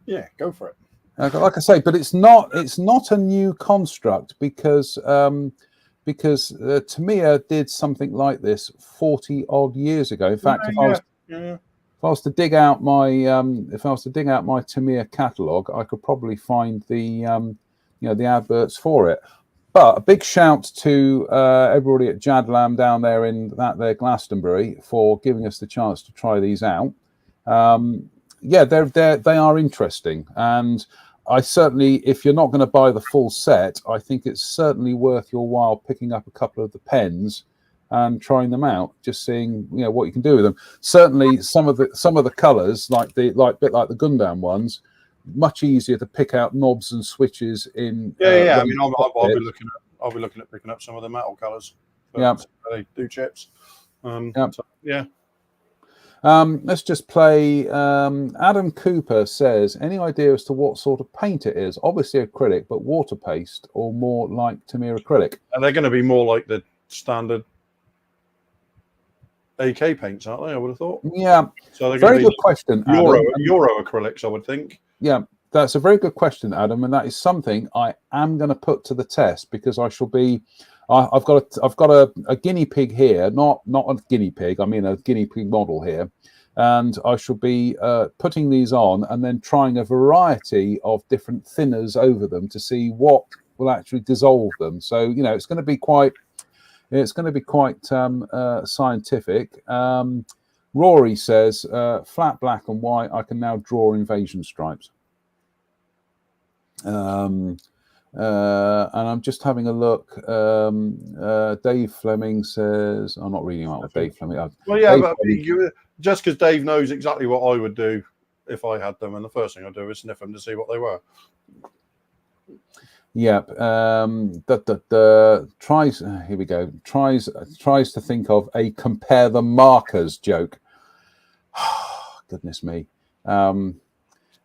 Yeah, go for it. Like I say, but it's not a new construct because Tamiya did something like this 40 odd years ago. In fact, if I was to dig out my Tamiya catalogue, I could probably find the the adverts for it. But a big shout to everybody at Jadlam down there in Glastonbury for giving us the chance to try these out. Yeah, they are interesting, and I certainly, if you're not going to buy the full set, I think it's certainly worth your while picking up a couple of the pens and trying them out, just seeing what you can do with them. Certainly, some of the colours, like the Gundam ones, much easier to pick out knobs and switches in. I mean, I'll be looking at picking up some of the metal colours. Yeah, they do chips. Let's just play. Adam Cooper says, any idea as to what sort of paint it is? Obviously acrylic, but water paste or more like Tamiya acrylic? And they're going to be more like the standard AK paints, aren't they? I would have thought. Yeah. So they're very good question, Adam. Euro acrylics, I would think. Yeah, that's a very good question, Adam, and that is something I am going to put to the test because I shall be. I've got a guinea pig here, not a guinea pig. I mean a guinea pig model here, and I shall be putting these on and then trying a variety of different thinners over them to see what will actually dissolve them. So it's going to be quite scientific. Rory says flat black and white. I can now draw invasion stripes. And I'm just having a look. Dave Fleming says, I'm not reading out what Dave Fleming. Well, yeah, but just because Dave knows exactly what I would do if I had them, and the first thing I'd do is sniff them to see what they were. Yep. Tries. Here we go. Tries to think of a compare the markers joke. Goodness me. And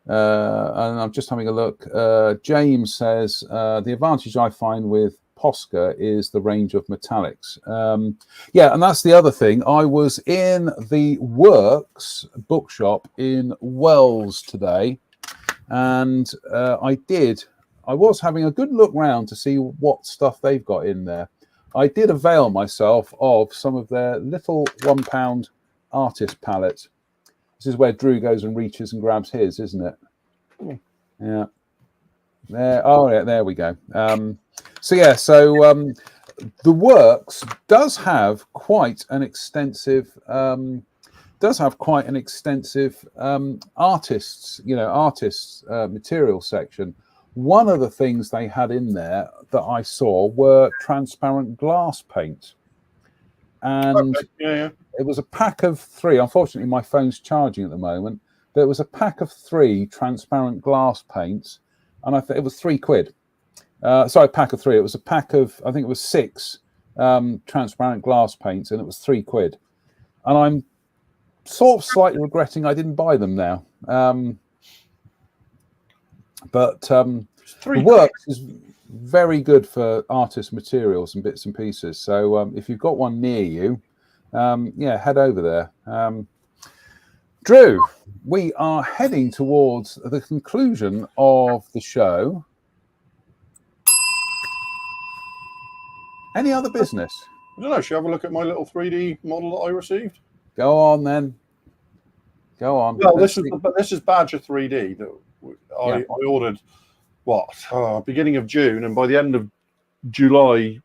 I'm just having a look. James says the advantage I find with Posca is the range of metallics. Yeah, and that's the other thing. I was in the Works bookshop in Wells today, and I was having a good look round to see what stuff they've got in there. I did avail myself of some of their little £1 artist palettes. This is where Drew goes and reaches and grabs his, isn't it? Yeah. There. Oh, yeah. There we go. So the Works does have quite an extensive artists material section. One of the things they had in there that I saw were transparent glass paint, and it was a pack of 3. Unfortunately, my phone's charging at the moment. There was a pack of 3 transparent glass paints, and I think it was £3. Sorry, a pack of 3. It was a pack of, I think it was 6 transparent glass paints, and it was £3. And I'm sort of slightly regretting I didn't buy them now. But the Works is very good for artist materials and bits and pieces. So if you've got one near you, head over there. Drew, we are heading towards the conclusion of the show. Any other business? I don't know. Should I have a look at my little 3D model that I received? Go on then. Go on. Well, this is Badger 3D that I ordered. Beginning of June, and by the end of July,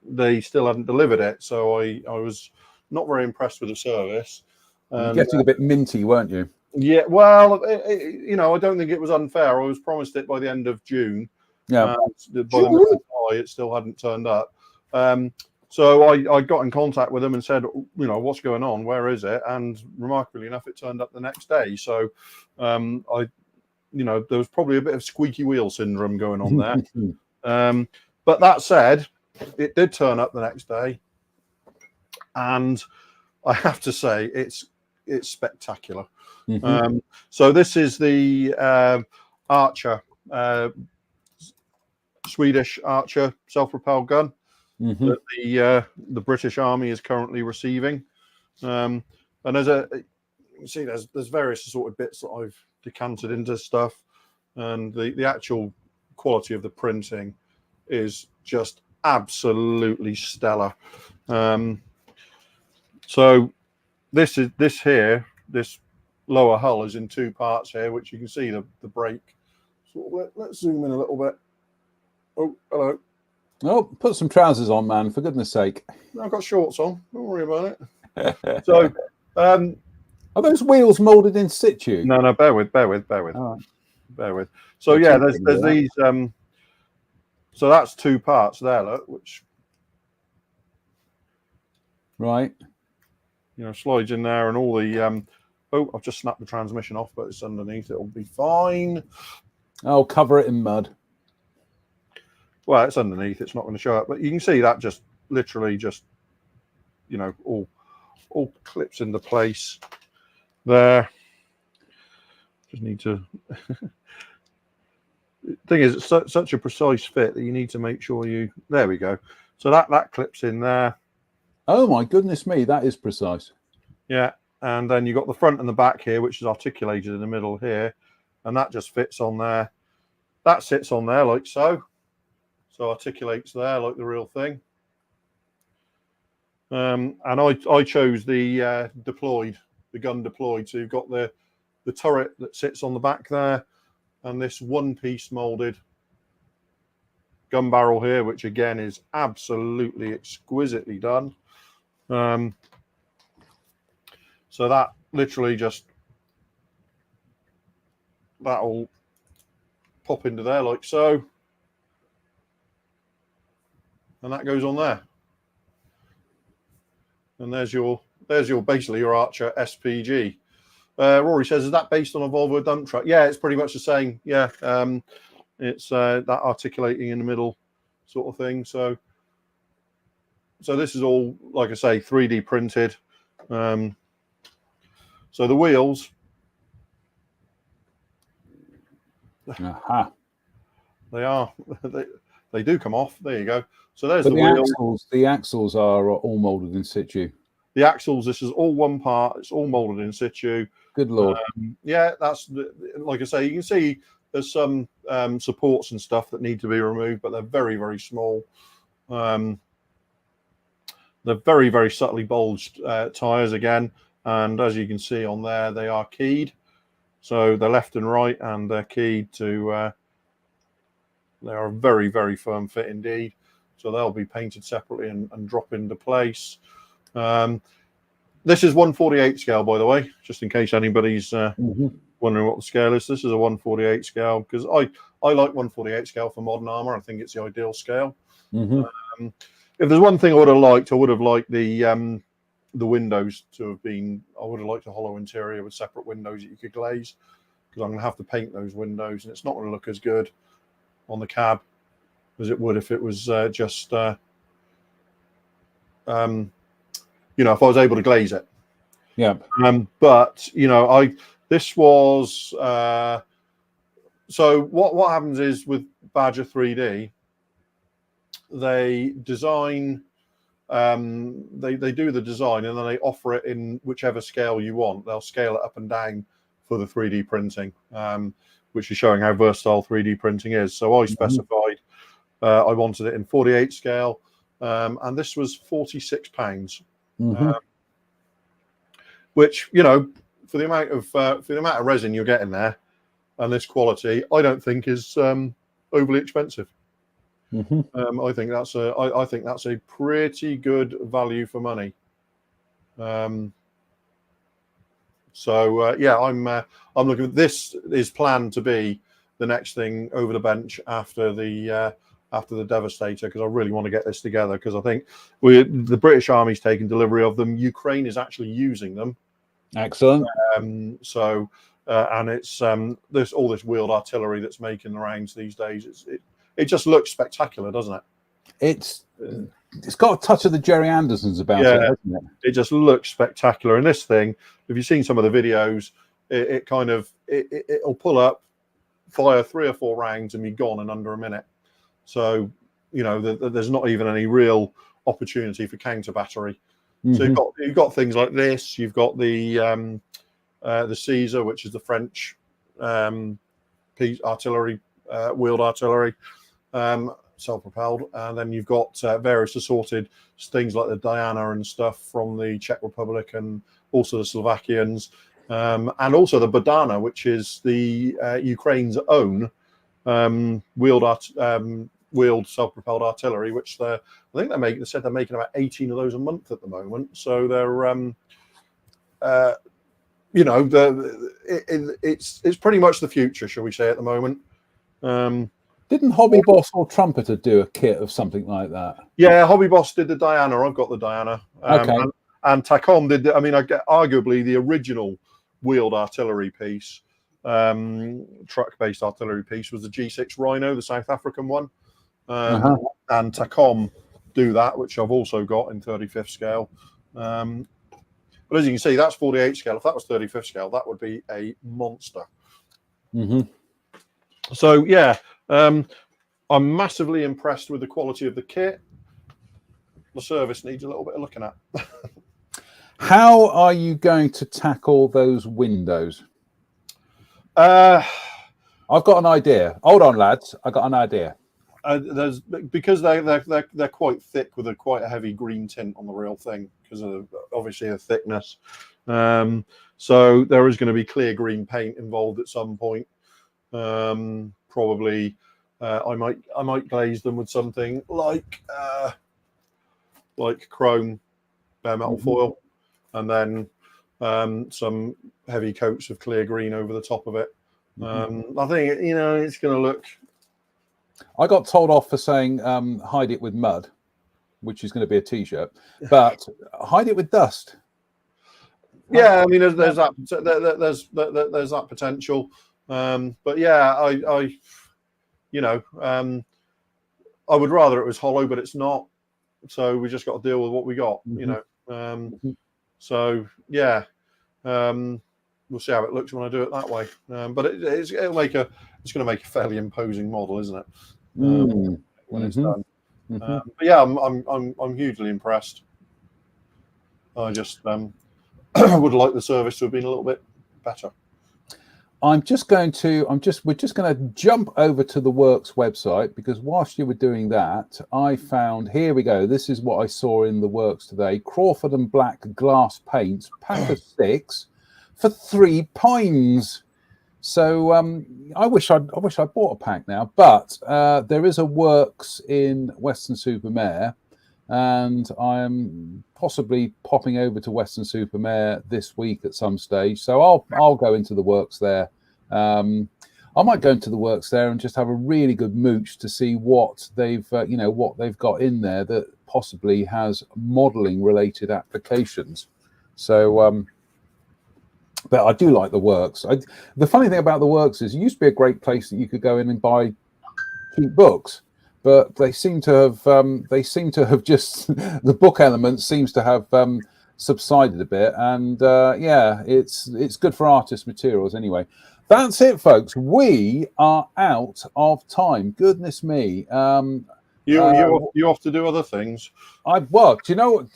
they still hadn't delivered it. So I was not very impressed with the service. Getting a bit minty, weren't you? Yeah. Well, I don't think it was unfair. I was promised it by the end of June. Yeah. By the middle of why it still hadn't turned up. So I got in contact with them and said, what's going on? Where is it? And remarkably enough, it turned up the next day. So there was probably a bit of squeaky wheel syndrome going on there. But that said, it did turn up the next day, and I have to say it's spectacular. So this is the Archer, Swedish Archer self-propelled gun that the British Army is currently receiving. And you can see there's various sort of bits that I've decanted into stuff, and the actual quality of the printing is just absolutely stellar. So this lower hull is in two parts here, which you can see the brake. So let's zoom in a little bit. Oh, hello. Oh, put some trousers on, man, for goodness sake. I've got shorts on. Don't worry about it. So, are those wheels molded in situ? No. Bear with. Oh. Bear with. So yeah, there's these. So that's two parts there. Look, which right. Slides in there, and all the. Oh, I've just snapped the transmission off, but it's underneath. It'll be fine. I'll cover it in mud. Well, it's underneath. It's not going to show up, but you can see that just literally just, all clips into place there. Just need to. The thing is, it's such a precise fit that you need to make sure you. There we go. So that clips in there. Oh my goodness me, that is precise. Yeah, and then you've got the front and the back here, which is articulated in the middle here, and that just fits on there. That sits on there like so. So articulates there like the real thing. And I chose the gun deployed. So you've got the turret that sits on the back there, and this one-piece molded gun barrel here, which again is absolutely exquisitely done. So that literally just, that'll pop into there like so. And that goes on there. And there's your basically your Archer SPG. Rory says, is that based on a Volvo dump truck? Yeah, it's pretty much the same. Yeah, it's that articulating in the middle sort of thing. So this is all, like I say, 3D printed. So the wheels. They are. They do come off. There you go. So there's the wheel. Axles. The axles are all molded in situ. The axles. This is all one part. It's all molded in situ. Good Lord. Yeah, that's like I say. You can see there's some supports and stuff that need to be removed, but they're very, very small. They're very, very subtly bulged tires again, and as you can see on there, they are keyed. So they're left and right, and they're keyed to. They are a very, very firm fit indeed. So they'll be painted separately and drop into place. This is 1/48 scale, by the way, just in case anybody's wondering what the scale is. This is a 1/48 scale because I like 1/48 scale for modern armor. I think it's the ideal scale. If there's one thing I would have liked the windows to have been. I would have liked a hollow interior with separate windows that you could glaze, because I'm going to have to paint those windows, and it's not going to look as good on the cab as it would if it was just if I was able to glaze it. Yeah. But this was so what happens is with Badger 3D, they design they do the design, and then they offer it in whichever scale you want. They'll scale it up and down for the 3D printing, which is showing how versatile 3D printing is. So I specified I wanted it in 48 scale, and this was £46, which for the amount of resin you're getting there and this quality, I don't think is overly expensive. I think that's a pretty good value for money. So yeah, I'm looking. This is planned to be the next thing over the bench after the after the Devastator, because I really want to get this together, because I think the British Army's taking delivery of them. Ukraine is actually using them. Excellent. And it's there's all this wheeled artillery that's making the rounds these days. It just looks spectacular, doesn't it? It's got a touch of the Jerry Andersons about it, hasn't it? It just looks spectacular. And this thing, if you've seen some of the videos, it'll pull up, fire 3 or 4 rounds, and be gone in under a minute. So, you know, there's not even any real opportunity for counter battery. Mm-hmm. So you've got things like this. You've got the Caesar, which is the French artillery, wheeled artillery, self-propelled, and then you've got various assorted things like the Diana and stuff from the Czech Republic, and also the Slovakians, and also the Bodana, which is the Ukraine's own wheeled self-propelled artillery, which they said they're making about 18 of those a month at the moment. So they're you know, it's pretty much the future, shall we say, at the moment. Didn't Hobby Boss or Trumpeter do a kit of something like that? Yeah, Hobby Boss did the Diana. I've got the Diana. Okay. And Takom did. Arguably the original wheeled artillery piece, truck-based artillery piece, was the G6 Rhino, the South African one. And Takom do that, which I've also got in 35th scale. But as you can see, that's 48 scale. If that was 35th scale, that would be a monster. Mm-hmm. So, yeah, I'm massively impressed with the quality of the kit. The service needs a little bit of looking at. How are you going to tackle those windows? I've got an idea. Hold on, lads. I got an idea. Because they're quite thick with quite a heavy green tint on the real thing, because of obviously the thickness. So there is going to be clear green paint involved at some point. Probably I might glaze them with something like chrome bare metal foil, and then some heavy coats of clear green over the top of it. I think, you know, it's going to look. I got told off for saying hide it with mud, which is going to be a T-shirt, but hide it with dust. Yeah, I mean, there's that potential, but yeah, I would rather it was hollow, but it's not. So we just got to deal with what we got, you know. So yeah, we'll see how it looks when I do it that way. But it's going to make a fairly imposing model, isn't it? When it's done. But yeah, I'm hugely impressed. I just would like the service to have been a little bit better. We're just going to jump over to the Works website, because whilst you were doing that, I found, here we go. This is what I saw in the Works today. Crawford and Black glass paints, pack of 6 for £3. So I wish I bought a pack now, but there is a Works in Weston-super-Mare, and I am possibly popping over to Weston-super-Mare this week at some stage. So I'll go into the Works there. I might go into the Works there and just have a really good mooch to see what they've got in there that possibly has modelling related applications. So. But I do like the Works. The funny thing about the Works is it used to be a great place that you could go in and buy cheap books, but they seem to have just the book element seems to have subsided a bit, and yeah, it's good for artist materials anyway. That's it, folks. We are out of time. Goodness me. You off to do other things? Do you know what?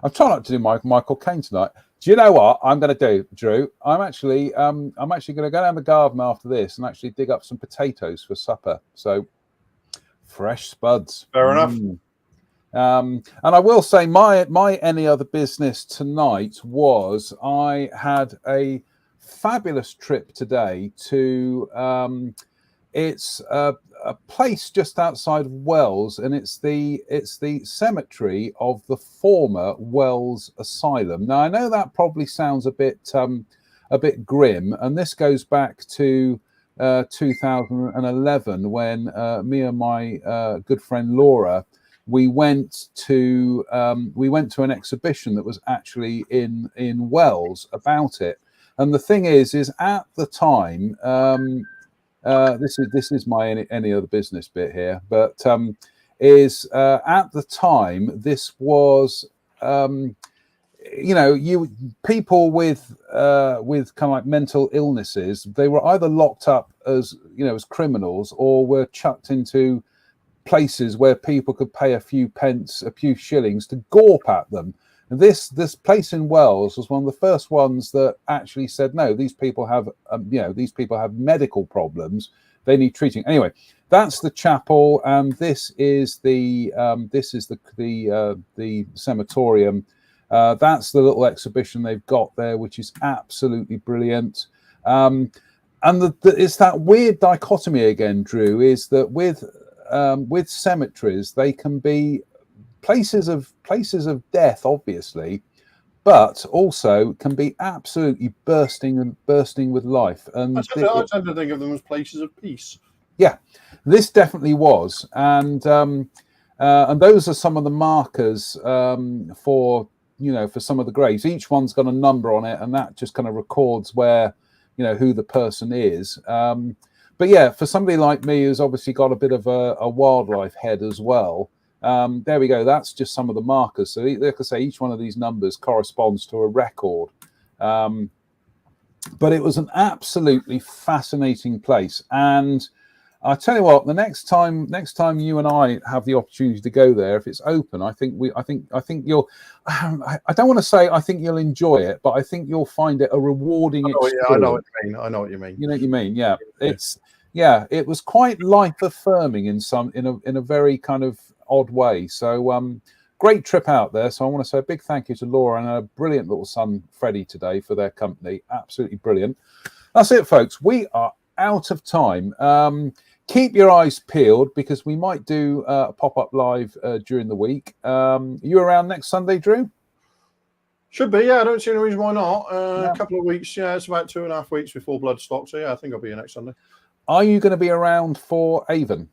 I'm trying not to do Michael Caine tonight. Do you know what I'm going to do, Drew? I'm actually going to go down the garden after this and actually dig up some potatoes for supper. So fresh spuds. Fair enough. And I will say my any other business tonight was I had a fabulous trip today to it's a place just outside of Wells, and it's the cemetery of the former Wells Asylum. Now I know that probably sounds a bit grim, and this goes back to 2011 when me and my good friend Laura, we went to an exhibition that was actually in Wells about it. And the thing is at the time, this is my any other business bit here, but at the time this was people with kind of like mental illnesses, they were either locked up as as criminals, or were chucked into places where people could pay a few pence, a few shillings to gawp at them. And this place in Wells was one of the first ones that actually said, no, these people have medical problems, they need treating. Anyway, that's the chapel, and this is the sematorium. That's the little exhibition they've got there, which is absolutely brilliant. And it's that weird dichotomy again, Drew, is that with cemeteries, they can be places of death, obviously, but also can be absolutely bursting with life. And I tend to think of them as places of peace. Yeah, this definitely was, and those are some of the markers for some of the graves. Each one's got a number on it, and that just kind of records where who the person is. But yeah, for somebody like me who's obviously got a bit of a wildlife head as well, there we go. That's just some of the markers. So like I say, each one of these numbers corresponds to a record. But it was an absolutely fascinating place. And I tell you what, the next time you and I have the opportunity to go there, if it's open, I think you'll. I don't want to say I think you'll enjoy it, but I think you'll find it a rewarding experience. I know what you mean. You know what you mean? Yeah. It was quite life affirming in a very kind of odd way. So great trip out there. So I want to say a big thank you to Laura and her brilliant little son Freddie today for their company. Absolutely brilliant. That's it, folks. We are out of time. Keep your eyes peeled, because we might do a pop-up live during the week. You around next Sunday, Drew? Should be, yeah. I don't see any reason why not. A couple of weeks, yeah. It's about 2.5 weeks before Bloodstock, so yeah, I think I'll be here next Sunday. Are you going to be around for Avon?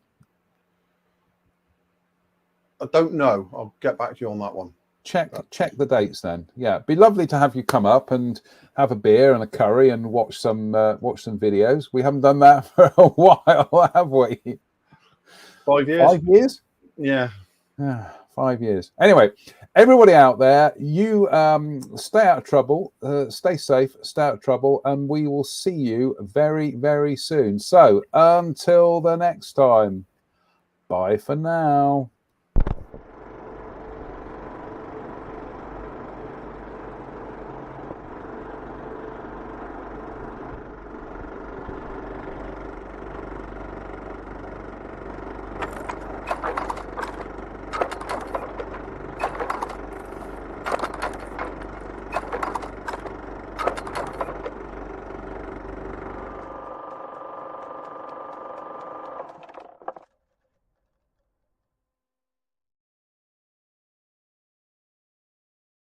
I don't know. I'll get back to you on that one. Check the dates then. Yeah, it'd be lovely to have you come up and have a beer and a curry and watch some videos. We haven't done that for a while, have we? 5 years. 5 years? Yeah. 5 years. Anyway, everybody out there, you stay out of trouble, stay safe, stay out of trouble, and we will see you very, very soon. So until the next time, bye for now.